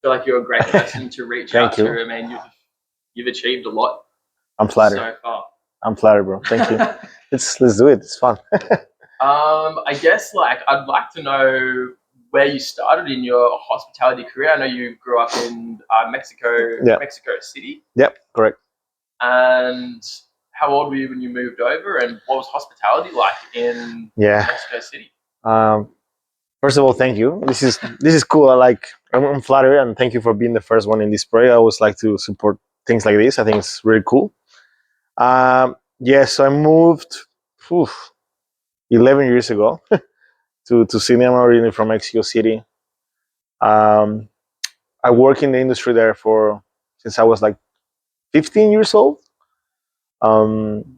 feel like you're a great person to reach out Thank you. to. I mean, you've achieved a lot I'm flattered. so far. I'm flattered, bro. Thank you. let's do it. It's fun. I guess like I'd like to know where you started in your hospitality career. I know you grew up in Mexico, Yeah. Mexico City. Yep, correct. And how old were you when you moved over? And what was hospitality like in Yeah. Mexico City? First of all, thank you. This is cool. I'm flattered, and thank you for being the first one in this project. I always like to support things like this. I think it's really cool. So I moved 11 years ago to Sydney. I'm originally from Mexico City. Um, I work in the industry there since I was like 15 years old. Um,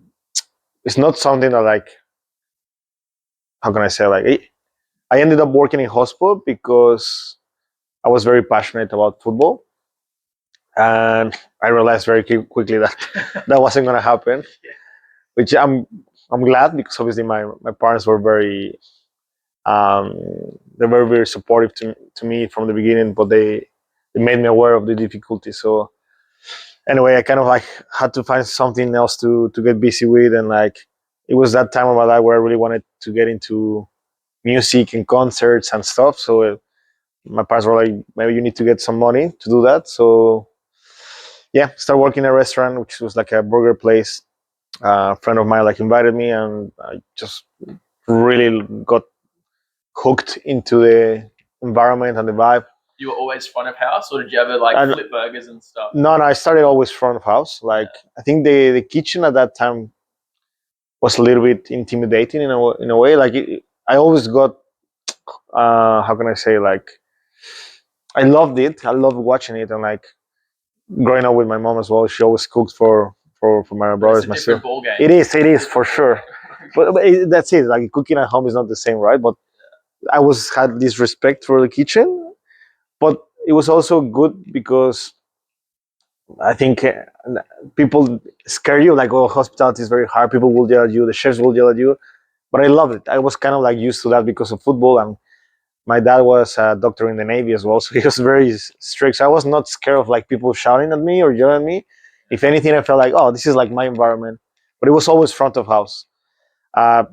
it's not something that how can I say, I ended up working in hospital because I was very passionate about football, and I realized very quickly that that wasn't going to happen. Which I'm glad, because obviously my parents were um, they're very supportive to me from the beginning, but they made me aware of the difficulties. So anyway, I kind of had to find something else to get busy with, and it was that time of my life where I really wanted to get into music and concerts and stuff. So my parents were like, maybe you need to get some money to do that. So yeah, started working in a restaurant, which was like a burger place. A friend of mine invited me, and I just really got hooked into the environment and the vibe. You were always front of house, or did you ever flip burgers and stuff? No, I started always front of house. I think the kitchen at that time was a little bit intimidating in a way. I always got how can I say, I loved it. I loved watching it, and growing up with my mom as well. She always cooked for my brothers, my sister. It is for sure. But that's it. Like, cooking at home is not the same, right? But I had this respect for the kitchen, but it was also good because I think people scare you, like, oh, hospitality is very hard. People will yell at you. The chefs will yell at you. But I loved it. I was kind of used to that because of football, and my dad was a doctor in the Navy as well, so he was very strict. So I was not scared of people shouting at me or yelling at me. If anything, I felt like, oh, this is my environment. But it was always front of house. I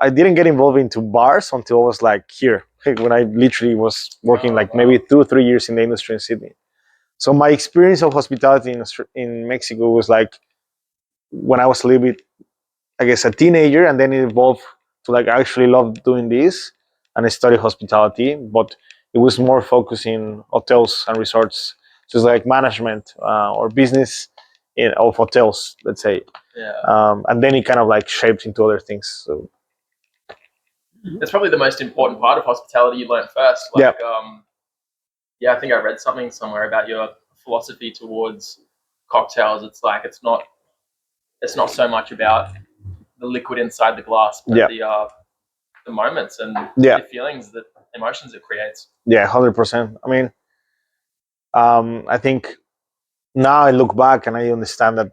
didn't get involved into bars until I was here, when I literally was working maybe 2 or 3 years in the industry in Sydney. So my experience of hospitality in Mexico was when I was a little bit, I guess, a teenager, and then it evolved to I actually love doing this, and I studied hospitality, but it was more focused in hotels and resorts, just management or business of hotels, let's say. Yeah. And then it kind of shaped into other things. So that's probably the most important part of hospitality you learn first. Yeah, I think I read something somewhere about your philosophy towards cocktails. It's it's not so much about the liquid inside the glass, but the moments and the feelings, the emotions it creates. Yeah, 100%. I mean, I think now I look back and I understand that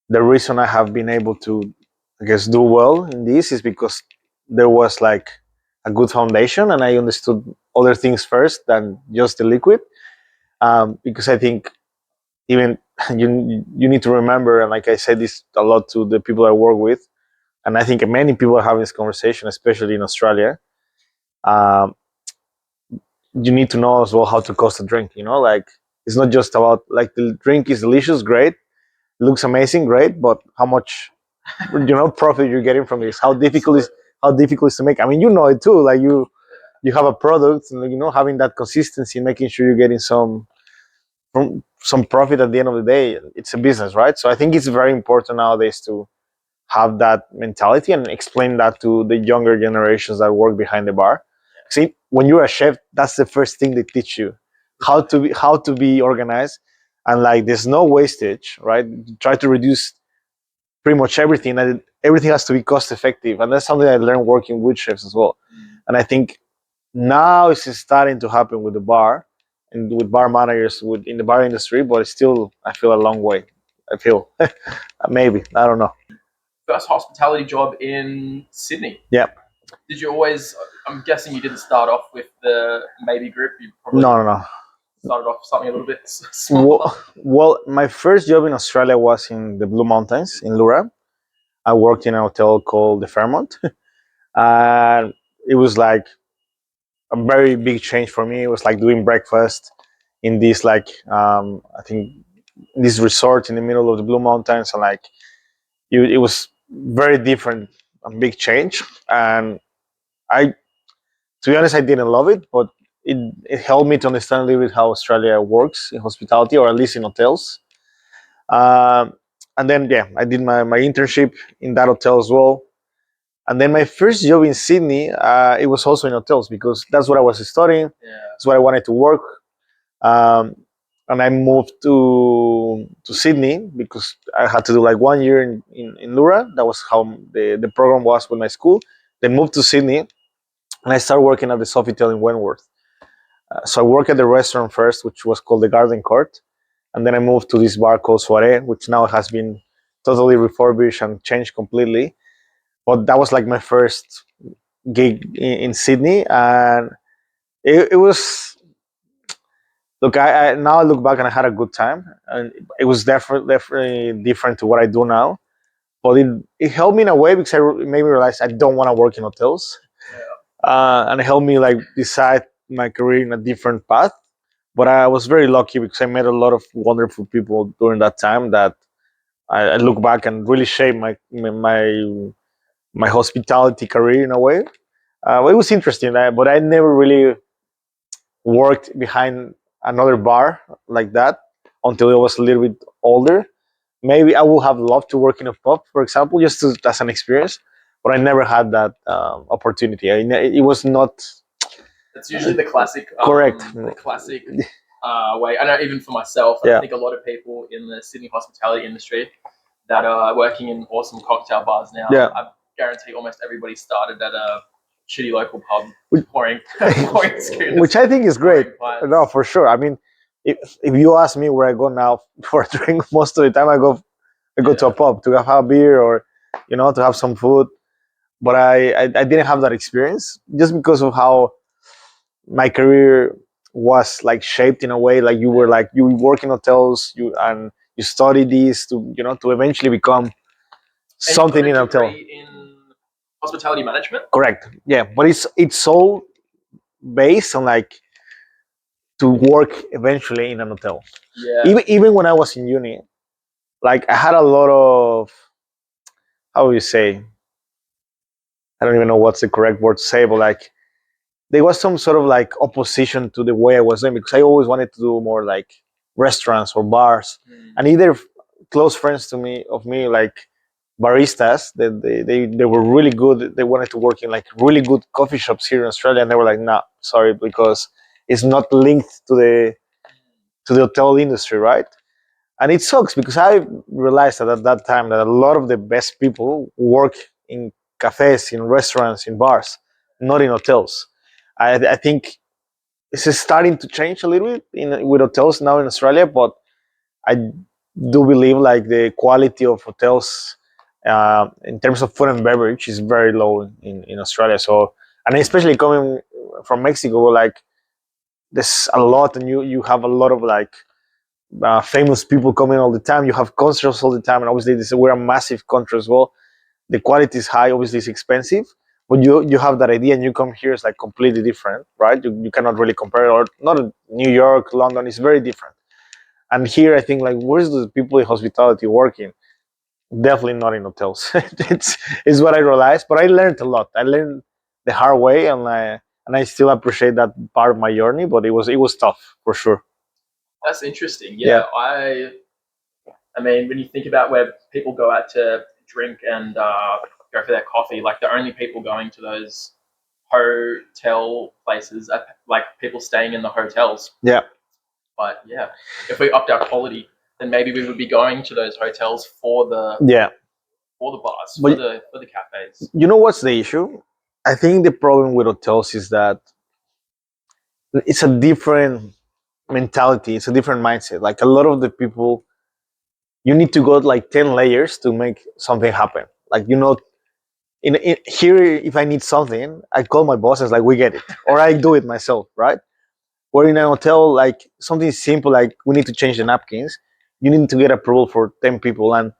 the reason I have been able to, I guess, do well in this is because there was a good foundation, and I understood other things first than just the liquid. Because I think even you need to remember, and I said this a lot to the people I work with, and I think many people are having this conversation, especially in Australia. Um, you need to know as well how to cost a drink. It's not just about the drink is delicious, great, looks amazing, great, but how much profit you're getting from this? How difficult is to make? I mean, it too. You have a product, and having that consistency, making sure you're getting some profit at the end of the day. It's a business, right? So I think it's very important nowadays to have that mentality and explain that to the younger generations that work behind the bar. See, when you're a chef, that's the first thing they teach you, how to be organized, and there's no wastage, right? Try to reduce pretty much everything, and everything has to be cost effective, and that's something I learned working with chefs as well. And I think now it's starting to happen with the bar and with bar managers in the bar industry, but it's still, I feel, a long way. I feel maybe, I don't know. First hospitality job in Sydney. Yeah. Did you always? I'm guessing you didn't start off with the maybe grip. You probably No. started off something a little bit smaller? Well, my first job in Australia was in the Blue Mountains in Lura. I worked in a hotel called the Fairmont, and it was like a very big change for me. It was like doing breakfast in this like I think this resort in the middle of the Blue Mountains, and like it was very different, a big change. And I, to be honest, I didn't love it, but it helped me to understand a little bit how Australia works in hospitality, or at least in hotels. Um, and then yeah, I did my internship in that hotel as well. And then my first job in Sydney, it was also in hotels because that's what I was studying. Yeah. That's what I wanted to work. Um, and I moved to Sydney because I had to do like 1 year in Lura. That was how the program was with my school. Then moved to Sydney, and I started working at the Sofitel in Wentworth. So I worked at the restaurant first, which was called the Garden Court, and then I moved to this bar called Soiree, which now has been totally refurbished and changed completely. But that was like my first gig in Sydney, and it was, look, I now I look back and I had a good time, and it was definitely different to what I do now. But it helped me in a way because it made me realize I don't want to work in hotels, and it helped me like decide my career in a different path. But I was very lucky because I met a lot of wonderful people during that time that I look back and really shaped my hospitality career in a way. It was interesting, but I never really worked behind another bar like that until I was a little bit older. Maybe I would have loved to work in a pub, for example, just as an experience, but I never had that opportunity. It was not It's usually the classic. correct. The classic way. I know even for myself, I think a lot of people in the Sydney hospitality industry that are working in awesome cocktail bars now, I guarantee almost everybody started at a shitty local pub pouring schooners, which I think is great. pouring pints. No, for sure. I mean, if you ask me where I go now for a drink, most of the time I go to a pub to have a beer, or to have some food. But I didn't have that experience just because of how my career was like shaped in a way. Like you work in hotels, and you study this to eventually become something in a hotel. In hospitality management. Correct. Yeah, but it's all based on like to work eventually in an hotel. Yeah. Even when I was in uni, like I had a lot of, how would you say, I don't even know what's the correct word to say, but like there was some sort of like opposition to the way I was doing, because I always wanted to do more like restaurants or bars. And either close friends to me of me like baristas that they were really good. They wanted to work in like really good coffee shops here in Australia, and they were like, "Nah, sorry, because it's not linked to the hotel industry, right?" And it sucks because I realized that at that time that a lot of the best people work in cafes, in restaurants, in bars, not in hotels. I think it's starting to change a little bit with hotels now in Australia, but I do believe like the quality of hotels in terms of food and beverage is very low in Australia. So, and especially coming from Mexico, like there's a lot, and you have a lot of like famous people coming all the time. You have concerts all the time, and obviously we're a massive country as well. The quality is high. Obviously, it's expensive, but you have that idea, and you come here, it's like completely different, right? You cannot really compare it, or not. New York, London is very different. And here, I think like where's the people in hospitality working? Definitely not in hotels. it's what I realized, but I learned a lot. I learned the hard way, and I still appreciate that part of my journey. But it was tough for sure. That's interesting. Yeah. I mean, when you think about where people go out to drink and go for their coffee, like the only people going to those hotel places are like people staying in the hotels. Yeah. But yeah, if we upped our quality, then maybe we would be going to those hotels for the bars, But for the cafes. you know what's the issue? I think the problem with hotels is that it's a different mentality. It's a different mindset. Like a lot of the people, you need to go like 10 layers to make something happen. Like in here, if I need something, I call my boss and it's like we get it, or I do it myself, right? Or in a hotel, like something simple, like we need to change the napkins, you need to get approval for 10 people. And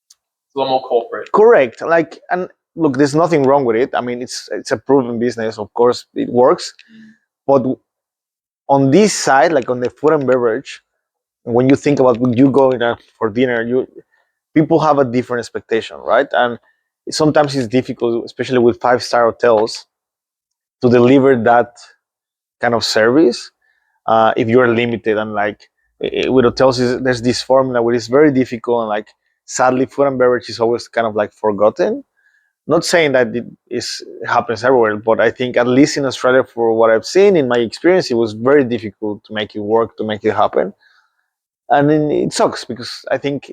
It's a lot more corporate. correct, like, and look, there's nothing wrong with it. I mean, it's a proven business, of course, it works. But on this side, like on the food and beverage, when you think about when you go in for dinner, you people have a different expectation, right? And sometimes it's difficult, especially with 5-star hotels, to deliver that kind of service if you're limited. And like with hotels, there's this formula where it's very difficult, and like sadly, food and beverage is always kind of like forgotten. Not saying that it happens everywhere, but I think at least in Australia, for what I've seen in my experience, it was very difficult to make it work, to make it happen. And then it sucks because I think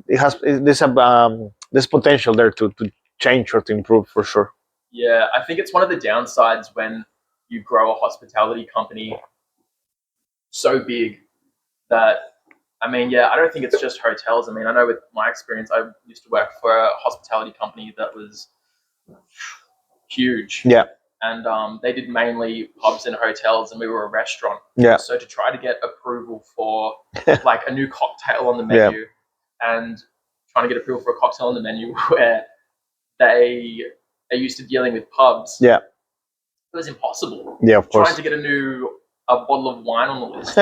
there's potential there to change or to improve for sure. Yeah, I think it's one of the downsides when you grow a hospitality company so big that, I mean, yeah, I don't think it's just hotels. I mean, I know with my experience, I used to work for a hospitality company that was huge. Yeah. And they did mainly pubs and hotels, and we were a restaurant. Yeah. So to try to get approval for like a new cocktail on the menu, and trying to get approval for a cocktail on the menu where they are used to dealing with pubs, Yeah. it was impossible. Yeah, of course. Trying to get a bottle of wine on the list,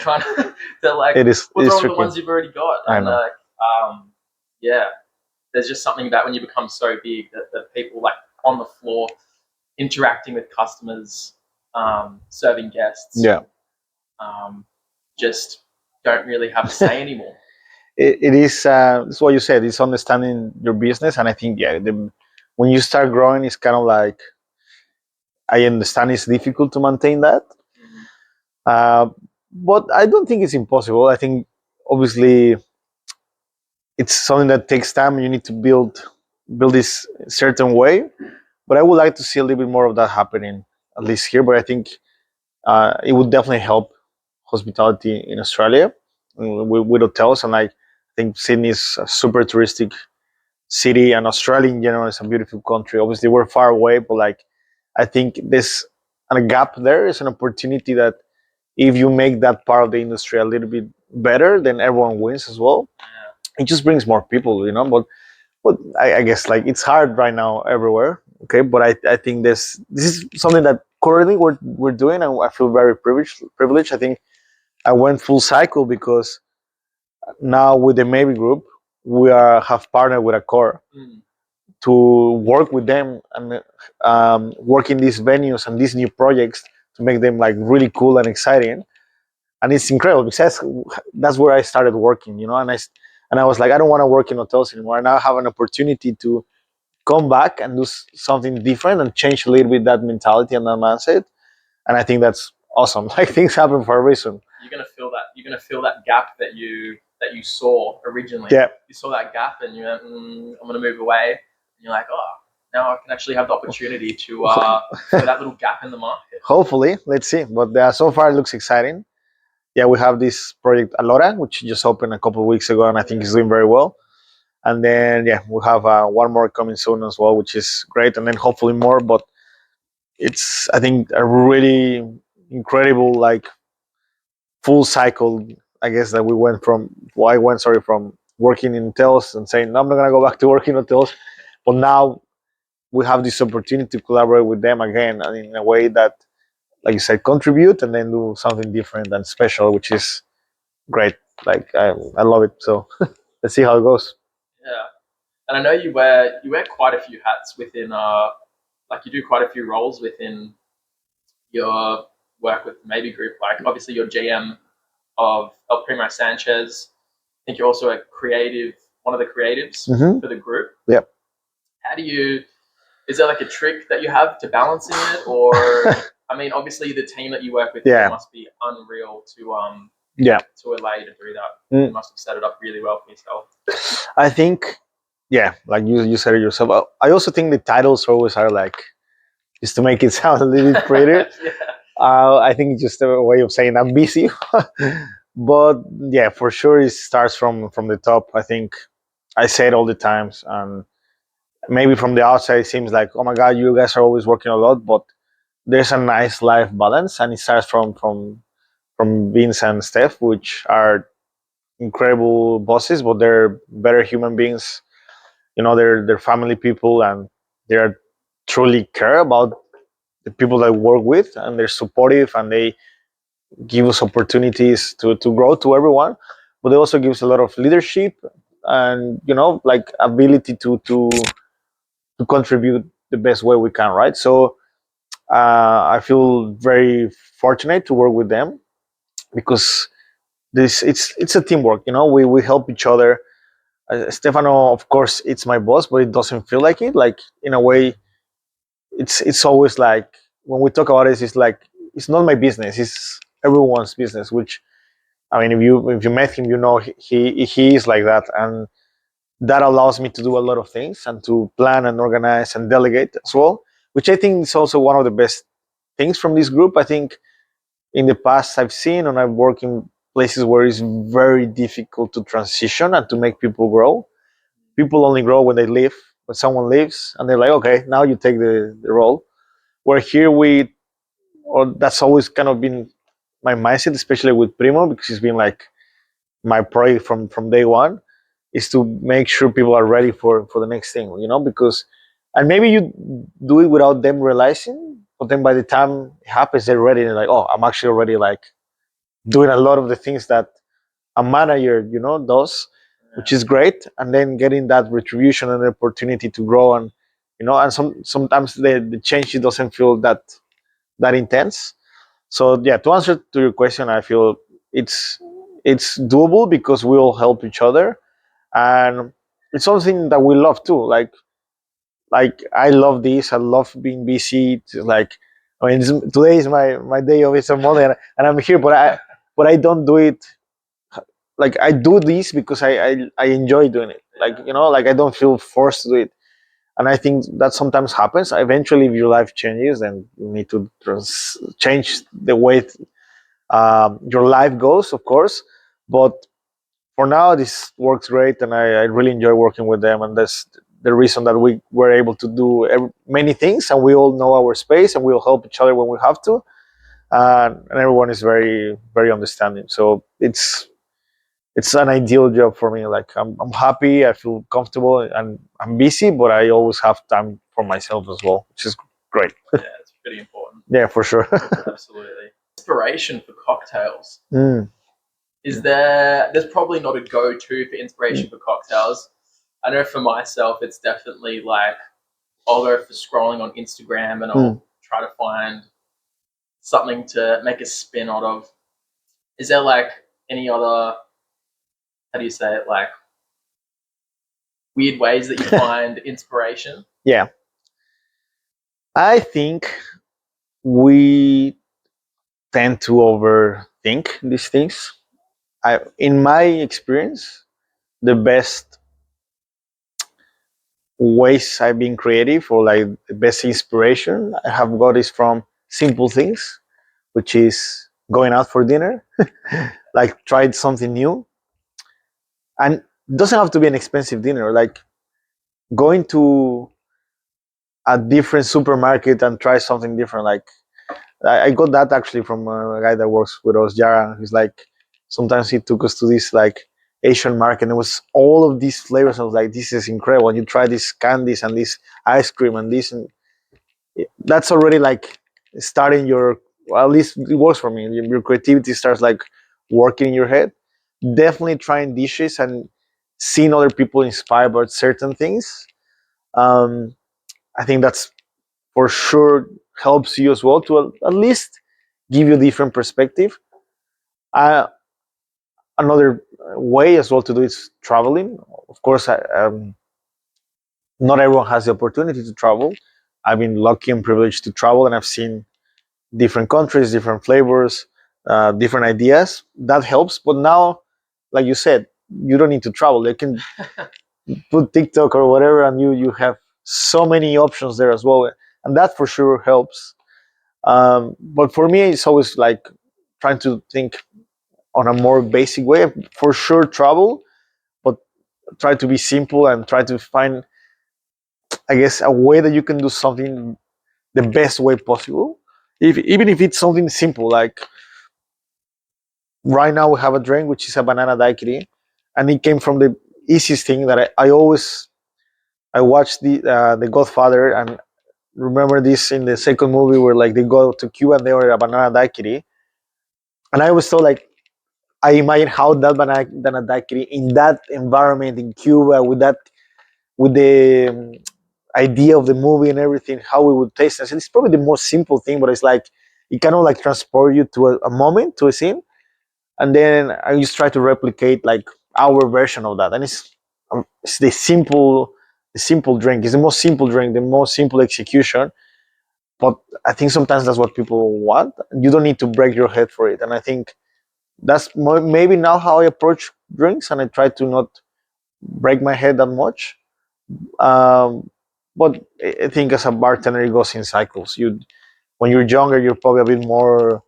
trying to, they're like, It is. what's wrong tricky. with the ones you've already got? I And know. yeah, there's just something about when you become so big that people like on the floor interacting with customers, serving guests, Yeah. just don't really have a say anymore. It is. It's what you said. It's understanding your business, and I think when you start growing, it's kind of like I understand it's difficult to maintain that. But I don't think it's impossible. I think obviously it's something that takes time. And you need to build this certain way. But I would like to see a little bit more of that happening, at least here. But I think it would definitely help hospitality in Australia with hotels. And I think Sydney is a super touristic city, and Australia in general is a beautiful country. Obviously, we're far away, but like I think there's a gap there. Is an opportunity that if you make that part of the industry a little bit better, then everyone wins as well. It just brings more people, But I guess like it's hard right now everywhere. Okay, but I think this is something that currently we're doing, and I feel very privileged. I think I went full cycle because now with the Maybe Group, we have partnered with Accor to work with them and work in these venues and these new projects to make them like really cool and exciting. And it's incredible because that's where I started working, and I was like, I don't want to work in hotels anymore. I now have an opportunity to come back and do something different and change a little bit that mentality and that mindset. And I think that's awesome. Like things happen for a reason. You're gonna feel that. You're gonna feel that gap that you saw originally. Yeah. You saw that gap, and you went, "I'm gonna move away." And you're like, "Oh, now I can actually have the opportunity to fill that little gap in the market." Hopefully, let's see. But so far, it looks exciting. Yeah, we have this project Alora, which just opened a couple of weeks ago, and I think it's doing very well. And then we'll have one more coming soon as well, which is great. And then hopefully more. But it's I think a really incredible like full cycle. I guess that we went from from working in hotels and saying no, I'm not gonna go back to working in hotels, but now we have this opportunity to collaborate with them again, and in a way that, like you said, contribute and then do something different and special, which is great. Like I love it. So let's see how it goes. Yeah, and I know you wear quite a few hats within like you do quite a few roles within your work with Maybe Group. Like obviously you're GM of El Primo Sanchez. I think you're also a creative, one of the creatives for the group. Yep. How do you? Is there like a trick that you have to balancing it, or I mean, obviously the team that you work with must be unreal to allow you to do that. You must have set it up really well for yourself. I think, like you said it yourself. I also think the titles always are like just to make it sound a little bit prettier. I think it's just a way of saying I'm busy. But yeah, for sure it starts from the top. I think I say it all the times, and maybe from the outside it seems like, oh my god, you guys are always working a lot, but there's a nice life balance, and it starts from from Vince and Steph, which are incredible bosses, but they're better human beings. They're family people, and they're truly care about the people that work with, and they're supportive, and they give us opportunities to grow to everyone. But they also gives a lot of leadership and like ability to contribute the best way we can, right? So I feel very fortunate to work with them because this it's a teamwork. We help each other. Stefano, of course, it's my boss, but it doesn't feel like it. Like in a way, it's always like when we talk about it, it's like it's not my business. It's everyone's business. Which I mean, if you met him, he is like that, and that allows me to do a lot of things and to plan and organize and delegate as well. Which I think is also one of the best things from this group. I think in the past I've seen and I've worked in places where it's very difficult to transition and to make people grow. People only grow when they leave, when someone leaves, and they're like, okay, now you take the role. Where here or that's always kind of been my mindset, especially with Primo, because it's been like my project from day one, is to make sure people are ready for the next thing, because, and maybe you do it without them realizing, but then by the time it happens, they're ready and they're like, oh, I'm actually already like doing a lot of the things that a manager, does, which is great. And then getting that retribution and opportunity to grow and, and sometimes the change it doesn't feel that intense. So yeah, to answer to your question, I feel it's it's doable because we all help each other, and it's something that we love too. Like I love this. I love being busy. It's like I mean, today is my day of it's a Monday, and I'm here, but I don't do it. Like I do this because I enjoy doing it. Like like I don't feel forced to do it. And I think that sometimes happens. Eventually, if your life changes, then you need to change the way your life goes, of course. But for now, this works great, and I really enjoy working with them. And that's the reason that we were able to do many things, and we all know our space, and we will help each other when we have to. And everyone is very, very understanding. So it's an ideal job for me. Like I'm happy, I feel comfortable, and I'm busy, but I always have time for myself as well, which is great. Yeah, it's pretty important. Yeah, for sure. Absolutely. Inspiration for cocktails. Mm. Is there's probably not a go-to for inspiration for cocktails. I know for myself, it's definitely like I'll go for scrolling on Instagram and I'll try to find something to make a spin out of. Is there like any other, how do you say it, like weird ways that you find inspiration? Yeah, I think we tend to overthink these things. In my experience, the best ways I've been creative or like the best inspiration I have got is from simple things, which is going out for dinner, like tried something new. And it doesn't have to be an expensive dinner, like going to a different supermarket and try something different. Like I got that actually from a guy that works with us, Jara. He's like, sometimes he took us to this like Asian market, and it was all of these flavors. I was like, this is incredible. And you try these candies and this ice cream and this, and that's already like starting your. Well, at least it works for me. Your creativity starts like working in your head. Definitely trying dishes and seeing other people inspired by certain things. Um, I think that's for sure helps you as well to at least give you a different perspective. Uh, Another way as well to do is traveling. Of course, not everyone has the opportunity to travel. I've been lucky and privileged to travel, and I've seen different countries, different flavors, different ideas. That helps. But now, like you said, you don't need to travel. You can put TikTok or whatever, and you have so many options there as well, and that for sure helps. But for me, it's always like trying to think on a more basic way. For sure, travel, but try to be simple and try to find, I guess, a way that you can do something the best way possible. Even if it's something simple, like right now we have a drink which is a banana daiquiri, and it came from the easiest thing that I always I watched the Godfather, and remember this in the second movie where like they go to Cuba and they order a banana daiquiri, and I was so like I imagine how that banana daiquiri in that environment in Cuba with that with the idea of the movie and everything, how it would taste. And it's probably the most simple thing, but it's like it kind of like transport you to a moment, to a scene, and then I just try to replicate like our version of that. And it's the simple drink. It's the most simple drink, the most simple execution. But I think sometimes that's what people want. You don't need to break your head for it. And I think that's maybe now how I approach drinks, and I try to not break my head that much. Um, but I think as a bartender, it goes in cycles. You when you're younger, you're probably a bit more.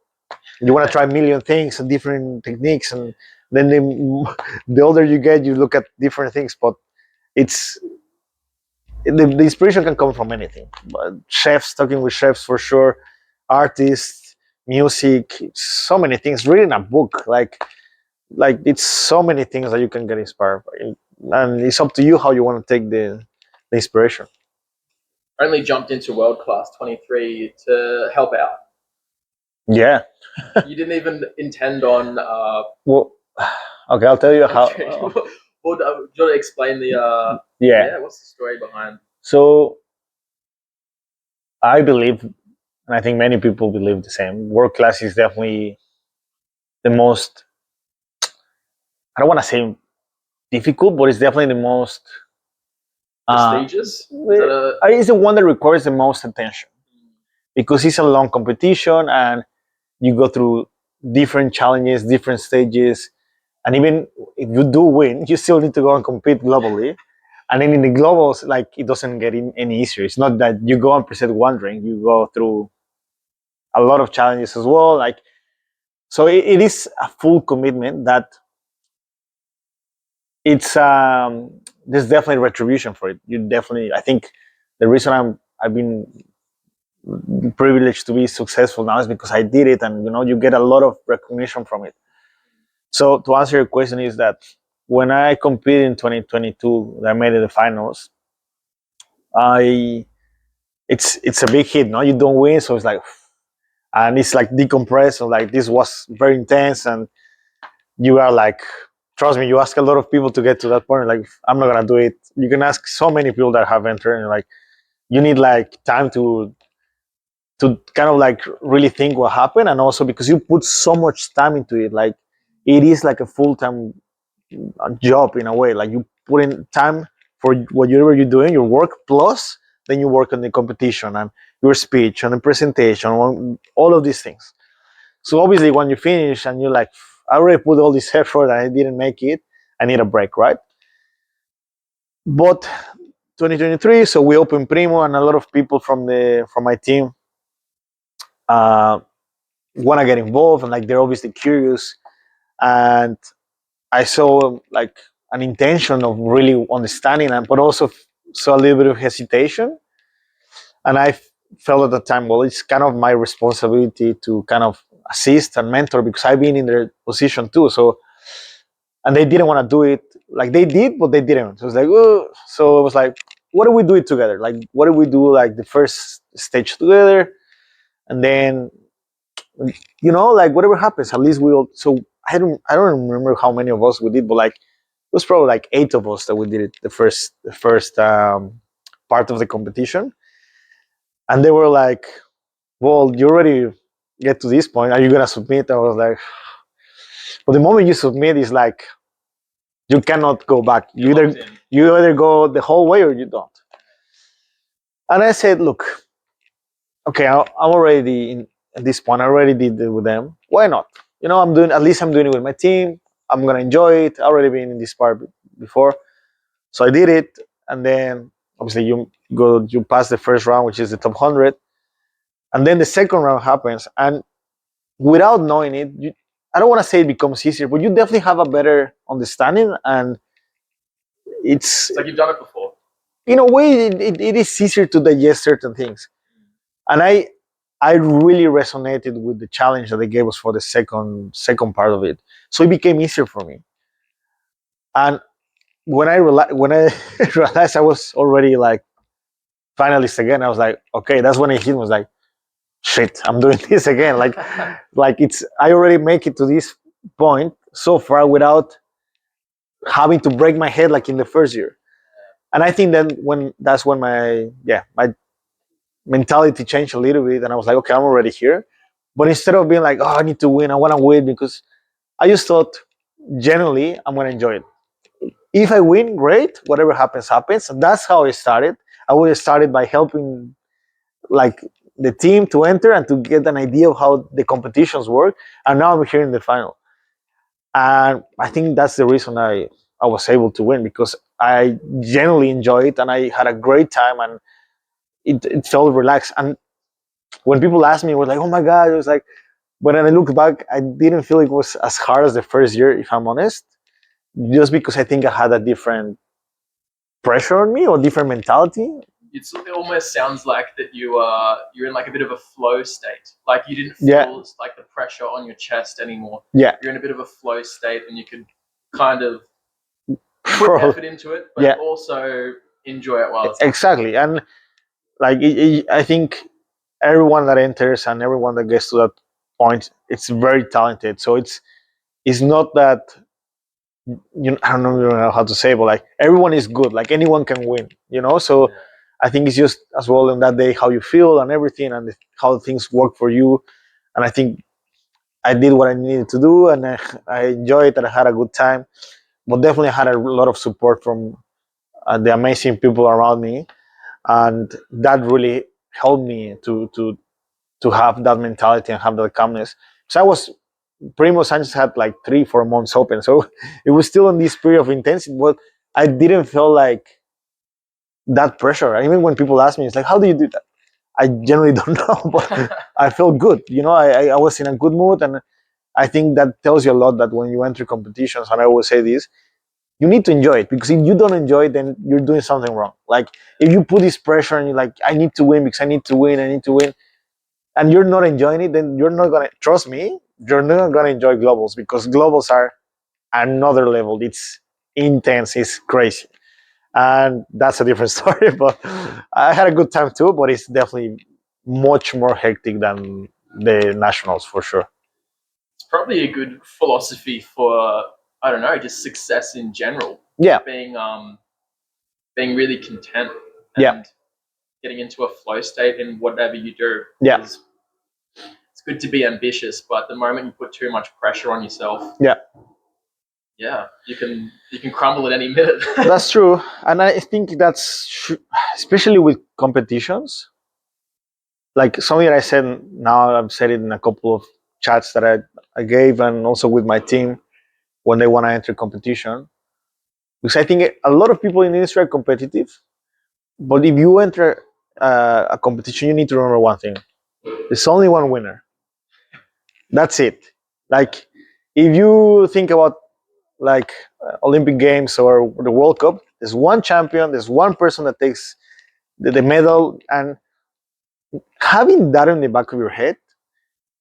You want to try a million things and different techniques, and then the older you get, you look at different things. But it's the inspiration can come from anything. But chefs, talking with chefs for sure, artists, music, so many things. Reading a book, like it's so many things that you can get inspired by, and it's up to you how you want to take the inspiration. Only jumped into world class 23 to help out. Yeah. You didn't even intend on. Well, okay, I'll tell you how. Well, do you want to explain the? Yeah. Yeah. What's the story behind? So I believe, and I think many people believe the same. World class is definitely the most. I don't want to say difficult, but it's definitely the most Prestigious? Is that it's the one that requires the most attention because it's a long competition and you go through different challenges, different stages, and even if you do win, you still need to go and compete globally. And then in the globals, like it doesn't get any easier. It's not that you go and present one drink; you go through a lot of challenges as well. Like so, it is a full commitment that it's there's definitely retribution for it. You definitely, I think, the reason I've been privileged to be successful now is because I did it, and you get a lot of recognition from it. So to answer your question is that when I competed in 2022, I made it the finals. I it's a big hit, no? You don't win, so it's like, and it's like decompressed. So like this was very intense, and you are like, trust me, you ask a lot of people to get to that point. Like I'm not gonna do it. You can ask so many people that have entered, and like you need like time to kind of like really think what happened, and also because you put so much time into it, like it is like a full-time job in a way. Like you put in time for whatever you're doing, your work, plus then you work on the competition and your speech and the presentation, all of these things. So obviously when you finish and you're like, I already put all this effort and I didn't make it, I need a break, right? But 2023, so we opened Primo, and a lot of people from my team uh, want to get involved, and like they're obviously curious. And I saw like an intention of really understanding, and but also saw a little bit of hesitation. And I felt at the time, well, it's kind of my responsibility to kind of assist and mentor because I've been in their position too. So, and they didn't want to do it. Like they did, but they didn't. So it was like, oh. So it was like, what do we do it together? Like, what do we do like the first stage together, and then like whatever happens, at least we'll. So I don't remember how many of us we did, but like it was probably like 8 of us that we did it the first part of the competition, and they were like, "Well, you already get to this point. Are you gonna submit?" I was like, "But the moment you submit, is like you cannot go back. You either go the whole way or you don't." And I said, "Look, okay, I'm already in at this point. I already did it with them. Why not? I'm doing at least I'm doing it with my team. I'm gonna enjoy it. I already been in this part before, so I did it. And then obviously you pass the first round, which is the top 100, and then the second round happens, and without knowing it, I don't want to say it becomes easier, but you definitely have a better understanding, and it's It's like you've done it before. in a way it is easier to digest certain things. And I really resonated with the challenge that they gave us for the second part of it. So it became easier for me. And when I realized I was already like finalist again, I was like, okay, that's when it hit me. I was like, shit, I'm doing this again. Like it's I already make it to this point so far without having to break my head like in the first year. And I think that that's when my mentality changed a little bit, and I was like, okay, I'm already here. But instead of being like, oh, I need to win, I want to win, because I just thought, generally, I'm gonna enjoy it. If I win, great. Whatever happens, happens. And that's how I started. I would have started by helping like the team to enter and to get an idea of how the competitions work. And now I'm here in the final. And I think that's the reason I was able to win, because I genuinely enjoyed it and I had a great time, and it felt relaxed. And when people ask me, it was like, oh my God, it was like, when I look back, I didn't feel it was as hard as the first year, if I'm honest, just because I think I had a different pressure on me or different mentality. It almost sounds like that you're in like a bit of a flow state. Like you didn't Yeah. feel like the pressure on your chest anymore. Yeah. You're in a bit of a flow state, and you could kind of put effort into it, but Yeah. also enjoy it while it's exactly. And like I think everyone that enters and everyone that gets to that point, it's very talented. So it's not that I don't know how to say, but like everyone is good. Like anyone can win, you know. So Yeah. I think it's just as well on that day how you feel and everything, and how things work for you. And I think I did what I needed to do, and I enjoyed it, and I had a good time. But definitely I had a lot of support from the amazing people around me, and that really helped me to have that mentality and have that calmness. So I was Primo Sanchez had like 3-4 months open, so it was still in this period of intensity, but I didn't feel like that pressure. Even when people ask me, it's like, how do you do that? I generally don't know, but I felt good. You know, I was in a good mood, and I think that tells you a lot that when you enter competitions, and I always say this, you need to enjoy it, because if you don't enjoy it, then you're doing something wrong. Like if you put this pressure and you're like, I need to win because I need to win, I need to win, and you're not enjoying it, then you're not gonna trust me. You're not gonna enjoy globals, because globals are another level. It's intense. It's crazy, and that's a different story. But I had a good time too. But it's definitely much more hectic than the nationals for sure. It's probably a good philosophy for, I don't know, just success in general. Yeah. Being really content and Yeah. getting into a flow state in whatever you do. Yeah. It's good to be ambitious, but the moment you put too much pressure on yourself, Yeah. yeah, you can crumble at any minute. That's true, and I think that's especially with competitions. Like something that I said now, I've said it in a couple of chats that I gave, and also with my team when they want to enter competition. Because I think a lot of people in the industry are competitive, but if you enter a competition, you need to remember one thing: there's only one winner. That's it. Like if you think about like Olympic Games or the World Cup, there's one champion, there's one person that takes the medal, and having that in the back of your head,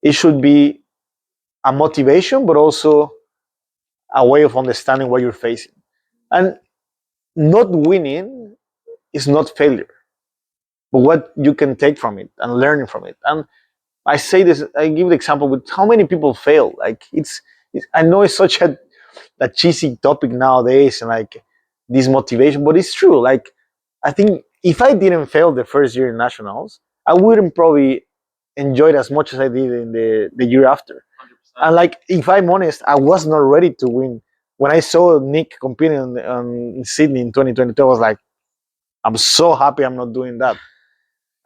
it should be a motivation, but also a way of understanding what you're facing. And not winning is not failure, but what you can take from it and learning from it. And I say this, I give the example with how many people fail. Like it's I know it's such a cheesy topic nowadays, and like this motivation, but it's true. Like I think if I didn't fail the first year in nationals, I wouldn't probably enjoy it as much as I did in the year after. 100%. And like, if I'm honest, I was not ready to win. When I saw Nick competing on Sydney in 2022, I was like, I'm so happy I'm not doing that.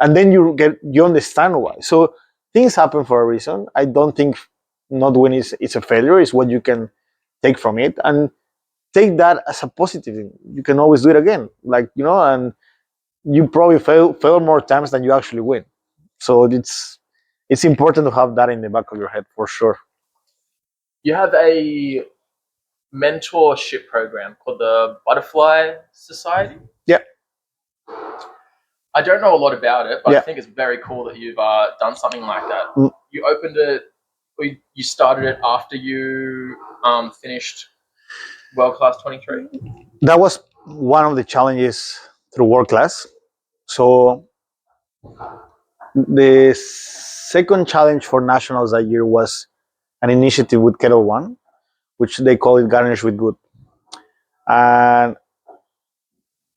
And then you understand why. So things happen for a reason. I don't think not winning is a failure. It's what you can take from it, and take that as a positive thing. You can always do it again. Like, and you probably fail more times than you actually win. So it's important to have that in the back of your head for sure. You have a mentorship program called the Butterfly Society. Yeah. I don't know a lot about it, but Yeah. I think it's very cool that you've done something like that. Mm. You opened it, or you started it after you finished World Class 23. That was one of the challenges through world class. So the second challenge for nationals that year was an initiative with Kettle One, which they call it Garnish with Good. And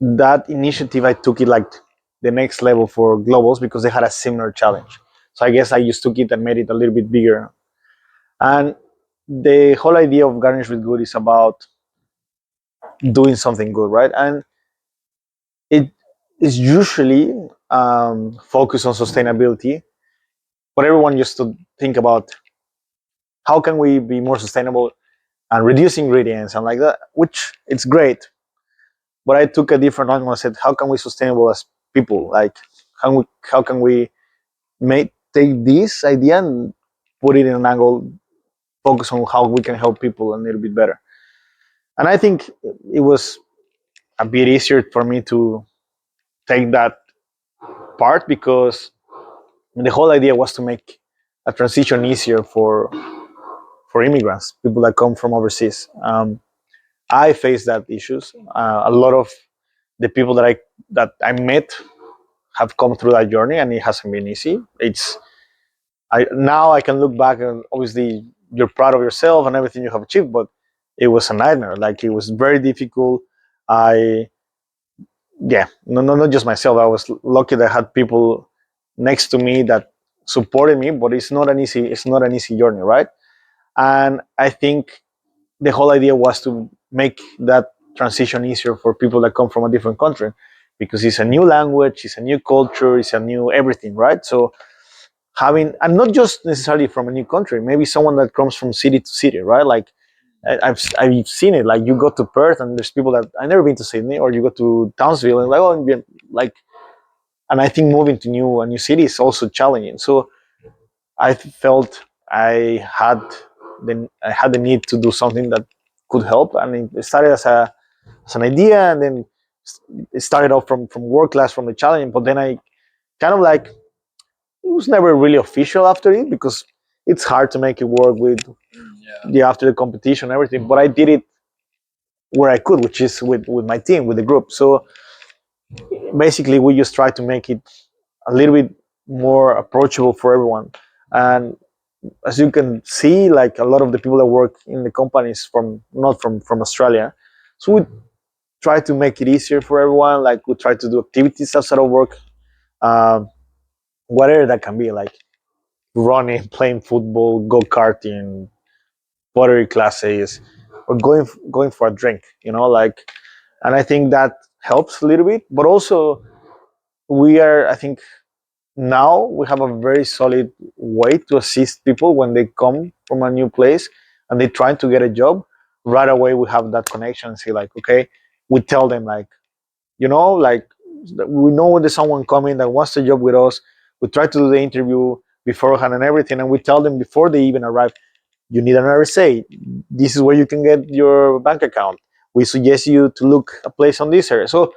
that initiative, I took it like the next level for globals because they had a similar challenge. So I guess I just took it and made it a little bit bigger. And the whole idea of Garnish with Good is about doing something good, right? And it is usually focused on sustainability, but everyone used to think about how can we be more sustainable and reduce ingredients and like that, which it's great. But I took a different angle and said, how can we sustainable as people? Like, how can we make take this idea and put it in an angle, focus on how we can help people a little bit better. And I think it was a bit easier for me to take that part because the whole idea was to make a transition easier for immigrants, people that come from overseas. I face that issues. A lot of the people that I met have come through that journey, and it hasn't been easy. It's now I can look back and obviously you're proud of yourself and everything you have achieved, but it was a nightmare. Like it was very difficult. I yeah, no, not just myself. I was lucky that I had people next to me that supported me, but it's not an easy journey, right? And I think the whole idea was to make that transition easier for people that come from a different country because it's a new language, it's a new culture, it's a new everything, right? So having, and not just necessarily from a new country, maybe someone that comes from city to city, right? Like I've seen it. Like you go to Perth and there's people that I never been to Sydney, or you go to Townsville and like like, and I think moving to a new city is also challenging. So I felt I had the need to do something that could help, and it started as an idea, and then it started off from work class from the challenge. But then I kind of like it was never really official after it because it's hard to make it work with after the competition and everything. But I did it where I could, which is with my team, with the group. So basically, we just try to make it a little bit more approachable for everyone. And as you can see, like a lot of the people that work in the companies from not from Australia, so we try to make it easier for everyone. Like we try to do activities outside of work, um, whatever that can be, like running, playing football, go karting, pottery classes, or going for a drink. Like, and I think that helps a little bit. But also, I think now we have a very solid way to assist people when they come from a new place and they trying to get a job. Right away, we have that connection and say like, okay, we tell them like, like we know there's someone coming that wants a job with us. We try to do the interview beforehand and everything, and we tell them before they even arrive, you need an RSA. This is where you can get your bank account. We suggest you to look a place on this area. So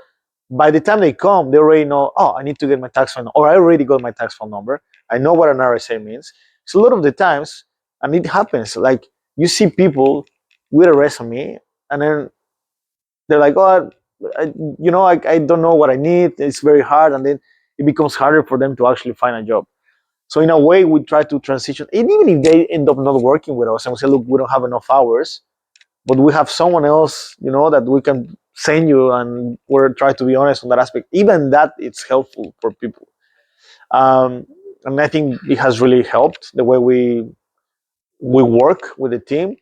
by the time they come, they already know, oh, I need to get my tax phone, or I already got my tax phone number. I know what an RSA means. So a lot of the times, and it happens, like you see people with a resume, and then they're like, oh, I don't know what I need. It's very hard, and then it becomes harder for them to actually find a job. So in a way, we try to transition, and even if they end up not working with us, and we say, look, we don't have enough hours, but we have someone else, that we can send you, and we're trying to be honest on that aspect. Even that, it's helpful for people, and I think it has really helped the way we work with the team.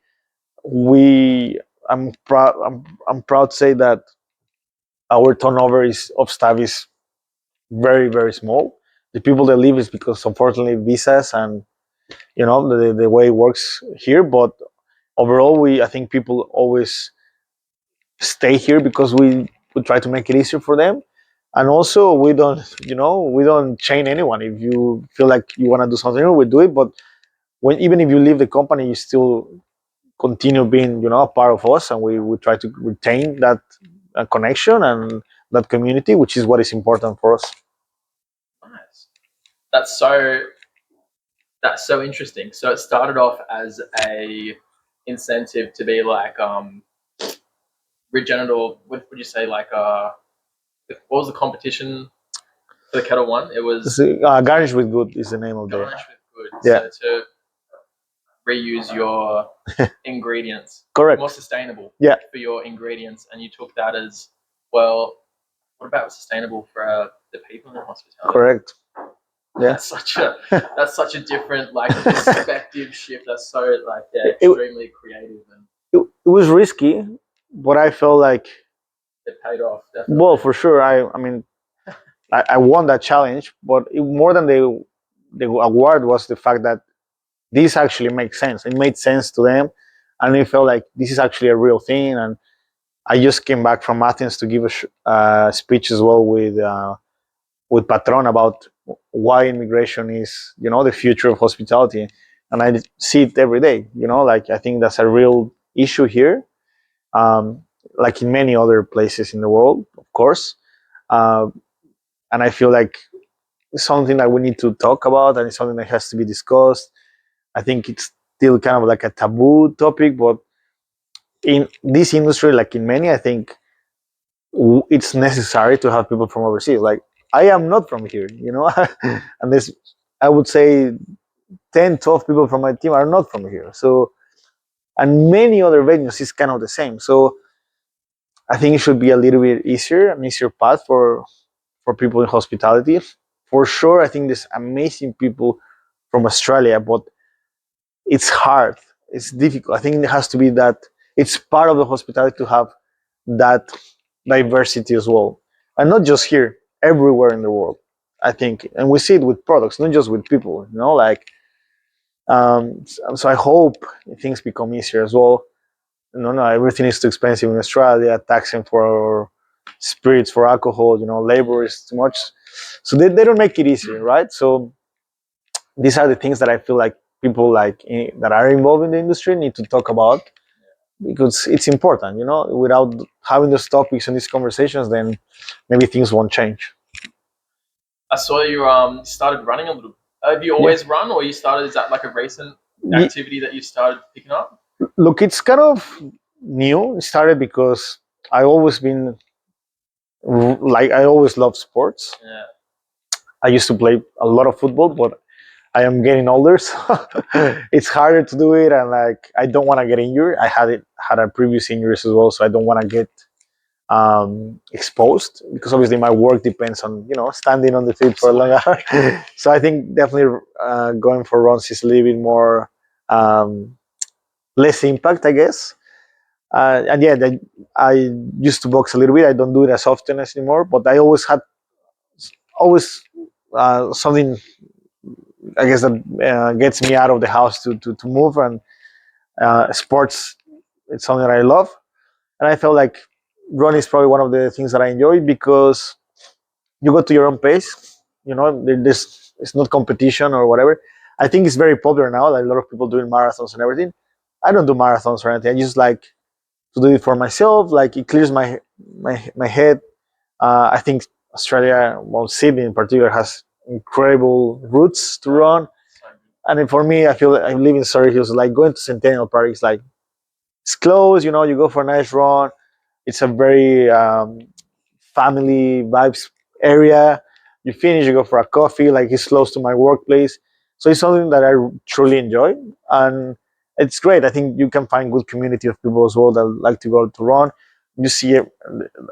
We, I'm proud to say that our turnover of staff is very very small. The people that leave is because unfortunately visas and the way it works here. But overall, I think people always stay here because we try to make it easier for them, and also we don't chain anyone. If you feel like you want to do something, we do it. But even if you leave the company, you still continue being a part of us, and we try to retain that connection and that community, which is what is important for us. That's so that's so interesting. So it started off as a incentive to be like regenerative. What would you say? Like what was the competition for the kettle one? It was Garnish with good is the name of the. garnish with good. Yeah. So to reuse your ingredients, Correct. more sustainable. Yeah. For your ingredients, and you took that as well. What about sustainable for the people in hospitality? Correct. Yeah. That's such a different like perspective shift. That's so like extremely creative, and it was risky, but I felt like it paid off. Definitely. well, for sure. I mean, I won that challenge, but more than the award was the fact that this actually makes sense. It made sense to them, and it felt like this is actually a real thing. And I just came back from Athens to give a speech as well with Patron about why immigration is, the future of hospitality, and I see it every day. Like I think that's a real issue here, um, like in many other places in the world, of course. Uh, and I feel like it's something that we need to talk about, and it's something that has to be discussed. I think it's still kind of like a taboo topic, but in this industry, like in many, I think it's necessary to have people from overseas. Like I am not from here, and this, I would say 10, 12 people from my team are not from here. So, and many other venues is kind of the same. So I think it should be a little bit easier, an easier path for people in hospitality. For sure, I think there's amazing people from Australia, but it's hard. It's difficult. I think it has to be that it's part of the hospitality to have that diversity as well, and not just here, everywhere in the world. I think, and we see it with products, not just with people. Like so I hope things become easier as well. No, everything is too expensive in Australia. Taxing for spirits, for alcohol, labor is too much. So they don't make it easier, right? So these are the things that I feel like people that are involved in the industry need to talk about, because it's important. Without having those topics and these conversations, then maybe things won't change. I saw you started running a little. Have you always run, or you started? Is that like a recent activity that you started picking up? Look, it's kind of new. It started because I always been like I always loved sports. Yeah. I used to play a lot of football, but I am getting older, so it's harder to do it. And like I don't want to get injured. I had a previous injuries as well, so I don't want to get exposed, because obviously my work depends on standing on the field for a long hour. So I think definitely going for runs is a little bit more less impact, I guess. And yeah, I used to box a little bit. I don't do it as often as anymore, but I always had something, I guess, that gets me out of the house to move, and sports. It's something that I love, and I felt like running is probably one of the things that I enjoy, because you go to your own pace. There's it's not competition or whatever. I think it's very popular now. Like a lot of people doing marathons and everything. I don't do marathons or anything. I just like to do it for myself. Like it clears my head. I think Australia, well, Sydney in particular, has incredible routes to run. And then for me, I feel like I live in Surrey Hills. Like going to Centennial Park is like it's close. You go for a nice run. It's a very family vibes area. You finish, you go for a coffee. Like it's close to my workplace, so it's something that I truly enjoy, and it's great. I think you can find good community of people as well that like to go to run. You see a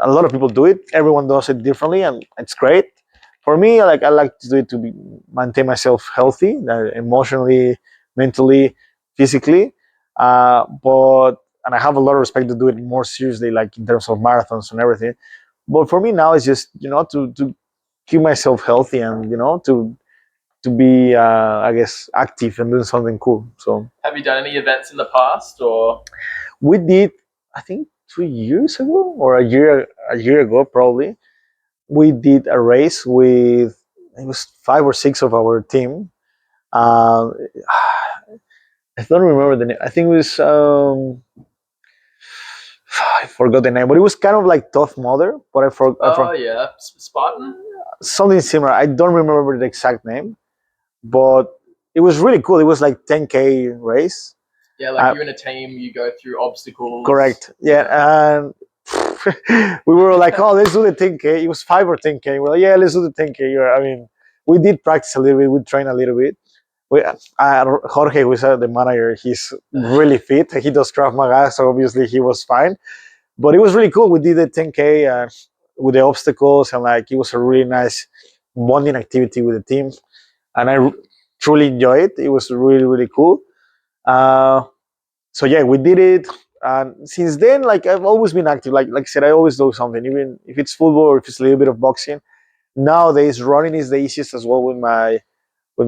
lot of people do it. Everyone does it differently, and it's great. For me, I like to do it to maintain myself healthy, emotionally, mentally, physically. But and I have a lot of respect to do it more seriously, like in terms of marathons and everything. But for me now, it's just to keep myself healthy, and to be I guess active and doing something cool. So have you done any events in the past, or we did, I think 2 years ago or a year ago probably. We did a race with, it was 5 or 6 of our team. Uh, I don't remember the name. I think it was I forgot the name, but it was kind of like Tough Mudder. But I forgot yeah, Spartan. something similar. I don't remember the exact name. but it was really cool. It was like 10K race. Yeah, like you're in a team, you go through obstacles. Correct. Yeah, and we were like, oh, let's do the 10K. It was 5 or 10K. We're like, yeah, let's do the 10K. I mean, we did practice a little bit. We trained a little bit. Jorge, who's the manager, he's really fit. He does Krav Maga, so obviously he was fine. But it was really cool. We did the 10K with the obstacles, and like it was a really nice bonding activity with the team, and I truly enjoyed it. It was really really cool. Uh, so yeah, we did it, and since then, like I've always been active. Like I said, I always do something, even if it's football or if it's a little bit of boxing. Nowadays, running is the easiest as well with my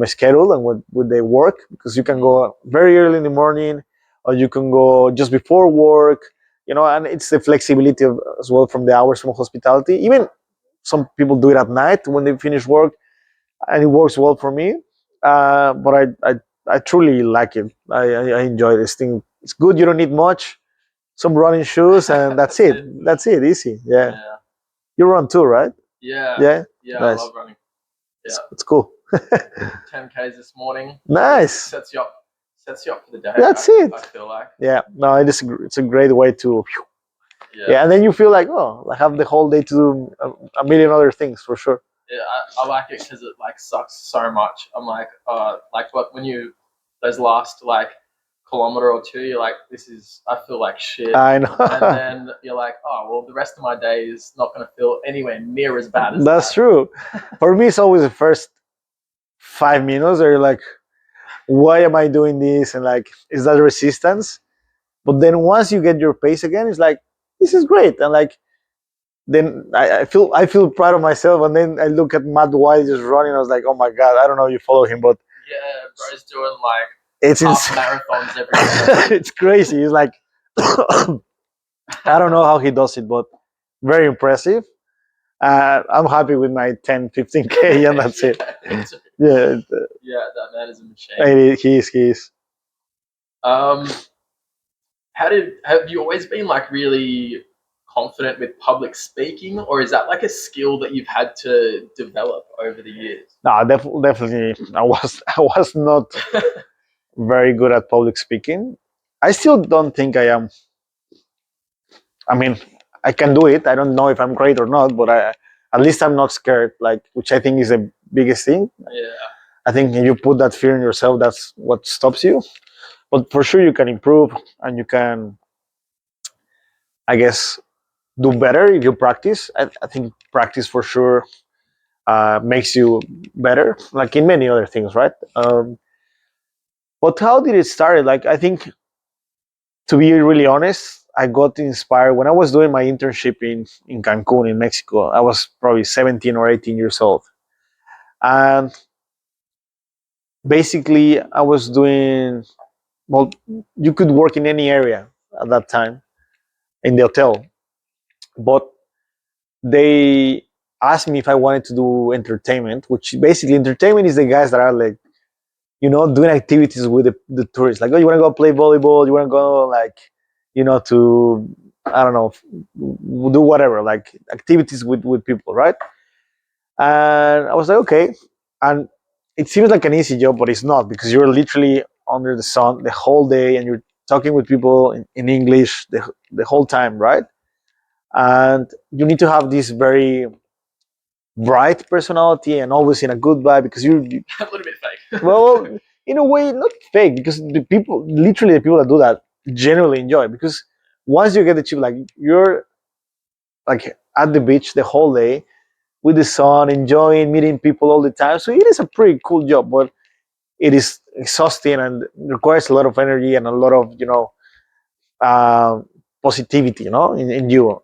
schedule and with the work, because you can go very early in the morning or you can go just before work, and it's the flexibility as well from the hours from hospitality. Even some people do it at night when they finish work, and it works well for me. But I truly like it. I enjoy this thing. It's good. You don't need much. Some running shoes, and that's it. That's it. Easy. Yeah. You run too, right? Yeah. Yeah. Yeah, Nice. I love running. Yeah. It's cool. 10Ks this morning. Nice. Sets you up for the day. That's it. I feel like. Yeah. No, it's a great way to. Yeah, and then you feel like, oh, I have the whole day to do a million other things for sure. Yeah, I like it because it like sucks so much. I'm like what when you those last like kilometer or two, you're like, I feel like shit. I know. And then you're like, oh well, the rest of my day is not going to feel anywhere near as bad as That's true. For me, it's always the first 5 minutes where you're like, why am I doing this? And like, is that resistance? But then once you get your pace again, it's like, this is great. And like, then I feel proud of myself. And then I look at Matt White just running. I was like, oh my god, I don't know if you follow him, but yeah, bro's doing like it's half marathons every day. It's crazy. It's like I don't know how he does it, but very impressive. I'm happy with my 10, 15K, and that's it. Yeah, yeah, that man is a machine. he is. Have you always been like really confident with public speaking, or is that like a skill that you've had to develop over the years? No, definitely. I was not very good at public speaking. I still don't think I am. I mean, I can do it. I don't know if I'm great or not, but at least I'm not scared. Like, which I think is the biggest thing. Yeah. I think if you put that fear in yourself, that's what stops you. But for sure, you can improve, and you can, I guess, do better if you practice. I think practice for sure makes you better, like in many other things, right? But how did it start? Like, I think, to be really honest, I got inspired when I was doing my internship in Cancun, in Mexico. I was probably 17 or 18 years old. And basically, I was doing, well, you could work in any area at that time in the hotel. But they asked me if I wanted to do entertainment, which basically entertainment is the guys that are like, doing activities with the tourists. Like, oh, you want to go play volleyball? You want to go like, to, I don't know, do whatever, like activities with people, right? And I was like, okay. And it seems like an easy job, but it's not, because you're literally under the sun the whole day and you're talking with people in English the whole time, right? And you need to have this very bright personality and always in a good vibe, because a little bit fake. Well, in a way, not fake, because literally the people that do that genuinely enjoy. Because once you get the chip, like you're like at the beach the whole day with the sun, enjoying meeting people all the time. So it is a pretty cool job, but it is exhausting and requires a lot of energy and a lot of uh, positivity, in you.